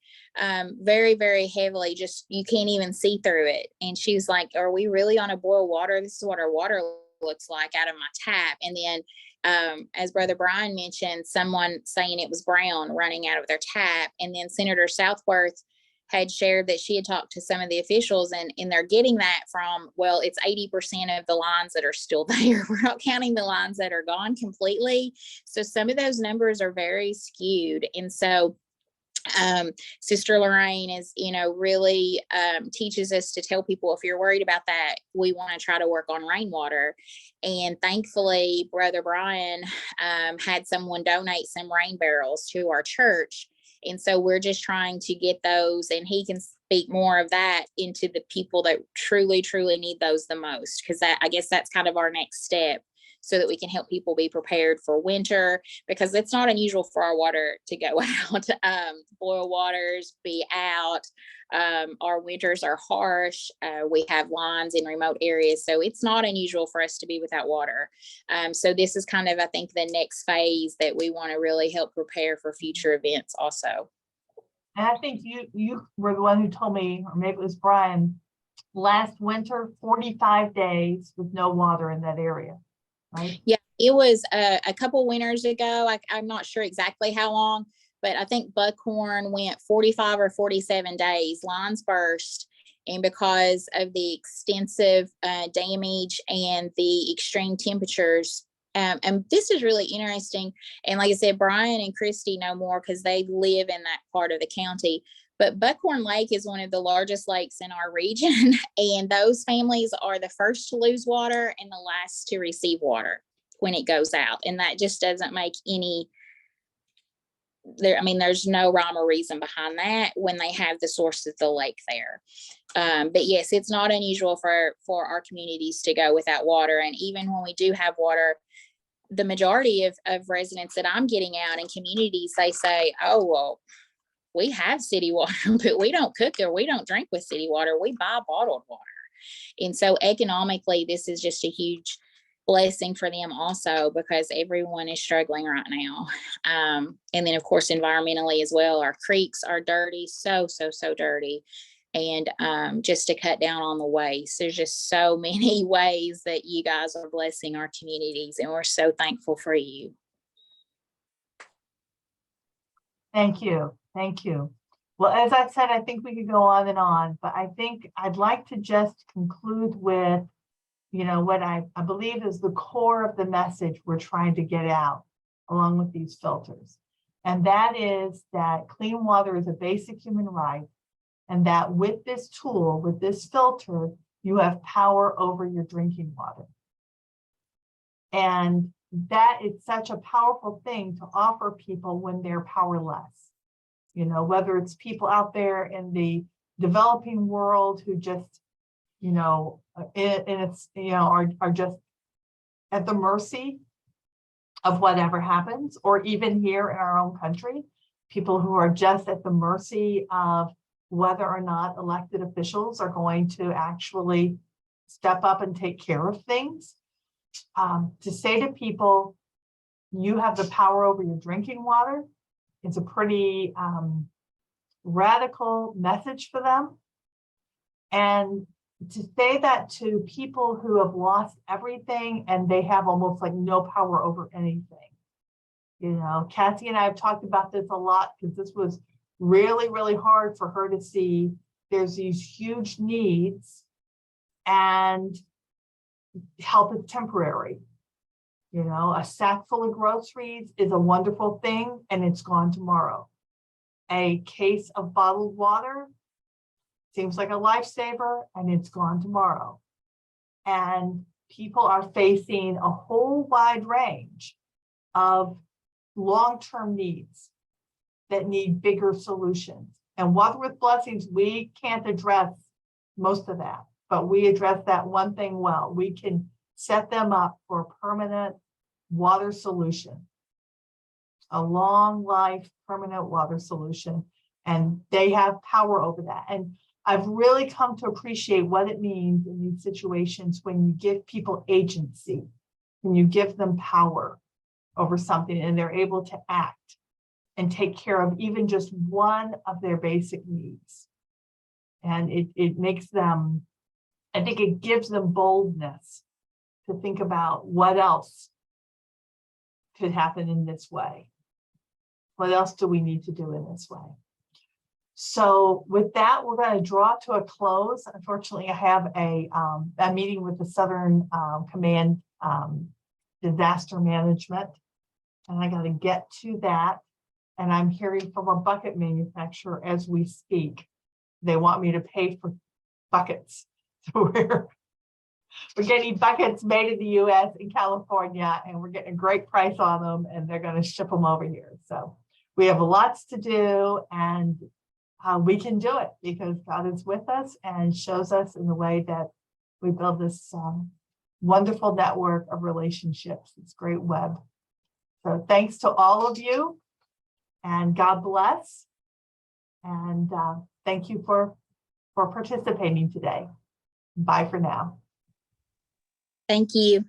very, very heavily, just you can't even see through it. And she was like, are we really on a boil water? This is what our water looks like out of my tap. And then as Brother Brian mentioned, someone saying it was brown running out of their tap. And then Senator Southworth had shared that she had talked to some of the officials, and they're getting that from, well, it's 80% of the lines that are still there. We're not counting the lines that are gone completely. So some of those numbers are very skewed. And so Sister Lorraine is, really teaches us to tell people, if you're worried about that, we want to try to work on rainwater. And thankfully, Brother Brian had someone donate some rain barrels to our church. And so we're just trying to get those, and he can speak more of that into the people that truly, truly need those the most. Because I guess that's kind of our next step, so that we can help people be prepared for winter, because it's not unusual for our water to go out. Boil waters be out. Our winters are harsh. We have lines in remote areas, so it's not unusual for us to be without water. So this is kind of, I think, the next phase that we want to really help prepare for future events also. And I think you were the one who told me, or maybe it was Brian, last winter, 45 days with no water in that area. Right? Yeah, it was a couple winters ago. I'm not sure exactly how long, but I think Buckhorn went 45 or 47 days. Lines burst, And because of the extensive damage and the extreme temperatures, and this is really interesting. And like I said, Brian and Christy know more because they live in that part of the county. But Buckhorn Lake is one of the largest lakes in our region, and those families are the first to lose water and the last to receive water when it goes out. And that just doesn't make any there. I mean, there's no rhyme or reason behind that when they have the source of the lake there. But yes, it's not unusual for our communities to go without water. And even when we do have water, the majority of residents that I'm getting out in communities, they say, oh, well, we have city water, but we don't cook or we don't drink with city water. We buy bottled water. And so economically, this is just a huge blessing for them also, because everyone is struggling right now. And then of course, environmentally as well, our creeks are dirty, so dirty. And just to cut down on the waste, there's just so many ways that you guys are blessing our communities, and we're so thankful for you. Thank you. Thank you. Well, as I said, I think we could go on and on, but I think I'd like to just conclude with, what I believe is the core of the message we're trying to get out along with these filters. And that is that clean water is a basic human right. And that with this tool, with this filter, you have power over your drinking water. And that is such a powerful thing to offer people when they're powerless. Whether it's people out there in the developing world who just, are just at the mercy of whatever happens, or even here in our own country, people who are just at the mercy of whether or not elected officials are going to actually step up and take care of things. To say to people, you have the power over your drinking water, it's a pretty radical message for them. And to say that to people who have lost everything and they have almost like no power over anything. Cassie and I have talked about this a lot because this was really, really hard for her to see. There's these huge needs and help is temporary. A sack full of groceries is a wonderful thing and it's gone tomorrow. A case of bottled water seems like a lifesaver and it's gone tomorrow. And people are facing a whole wide range of long-term needs that need bigger solutions. And Water with Blessings, we can't address most of that, but we address that one thing well. We can set them up for a permanent water solution, a long life permanent water solution, and they have power over that. And I've really come to appreciate what it means in these situations when you give people agency, when you give them power over something and they're able to act and take care of even just one of their basic needs. And it makes them, I think it gives them boldness to think about what else could happen in this way. What else do we need to do in this way? So with that, we're going to draw to a close. Unfortunately, I have a meeting with the Southern Command Disaster Management, and I got to get to that. And I'm hearing from a bucket manufacturer as we speak. They want me to pay for buckets. So we're getting buckets made in the US in California, and we're getting a great price on them, and they're going to ship them over here. So we have lots to do, and we can do it because God is with us and shows us in the way that we build this wonderful network of relationships. It's great web. So thanks to all of you, and God bless. And thank you for participating today. Bye for now. Thank you.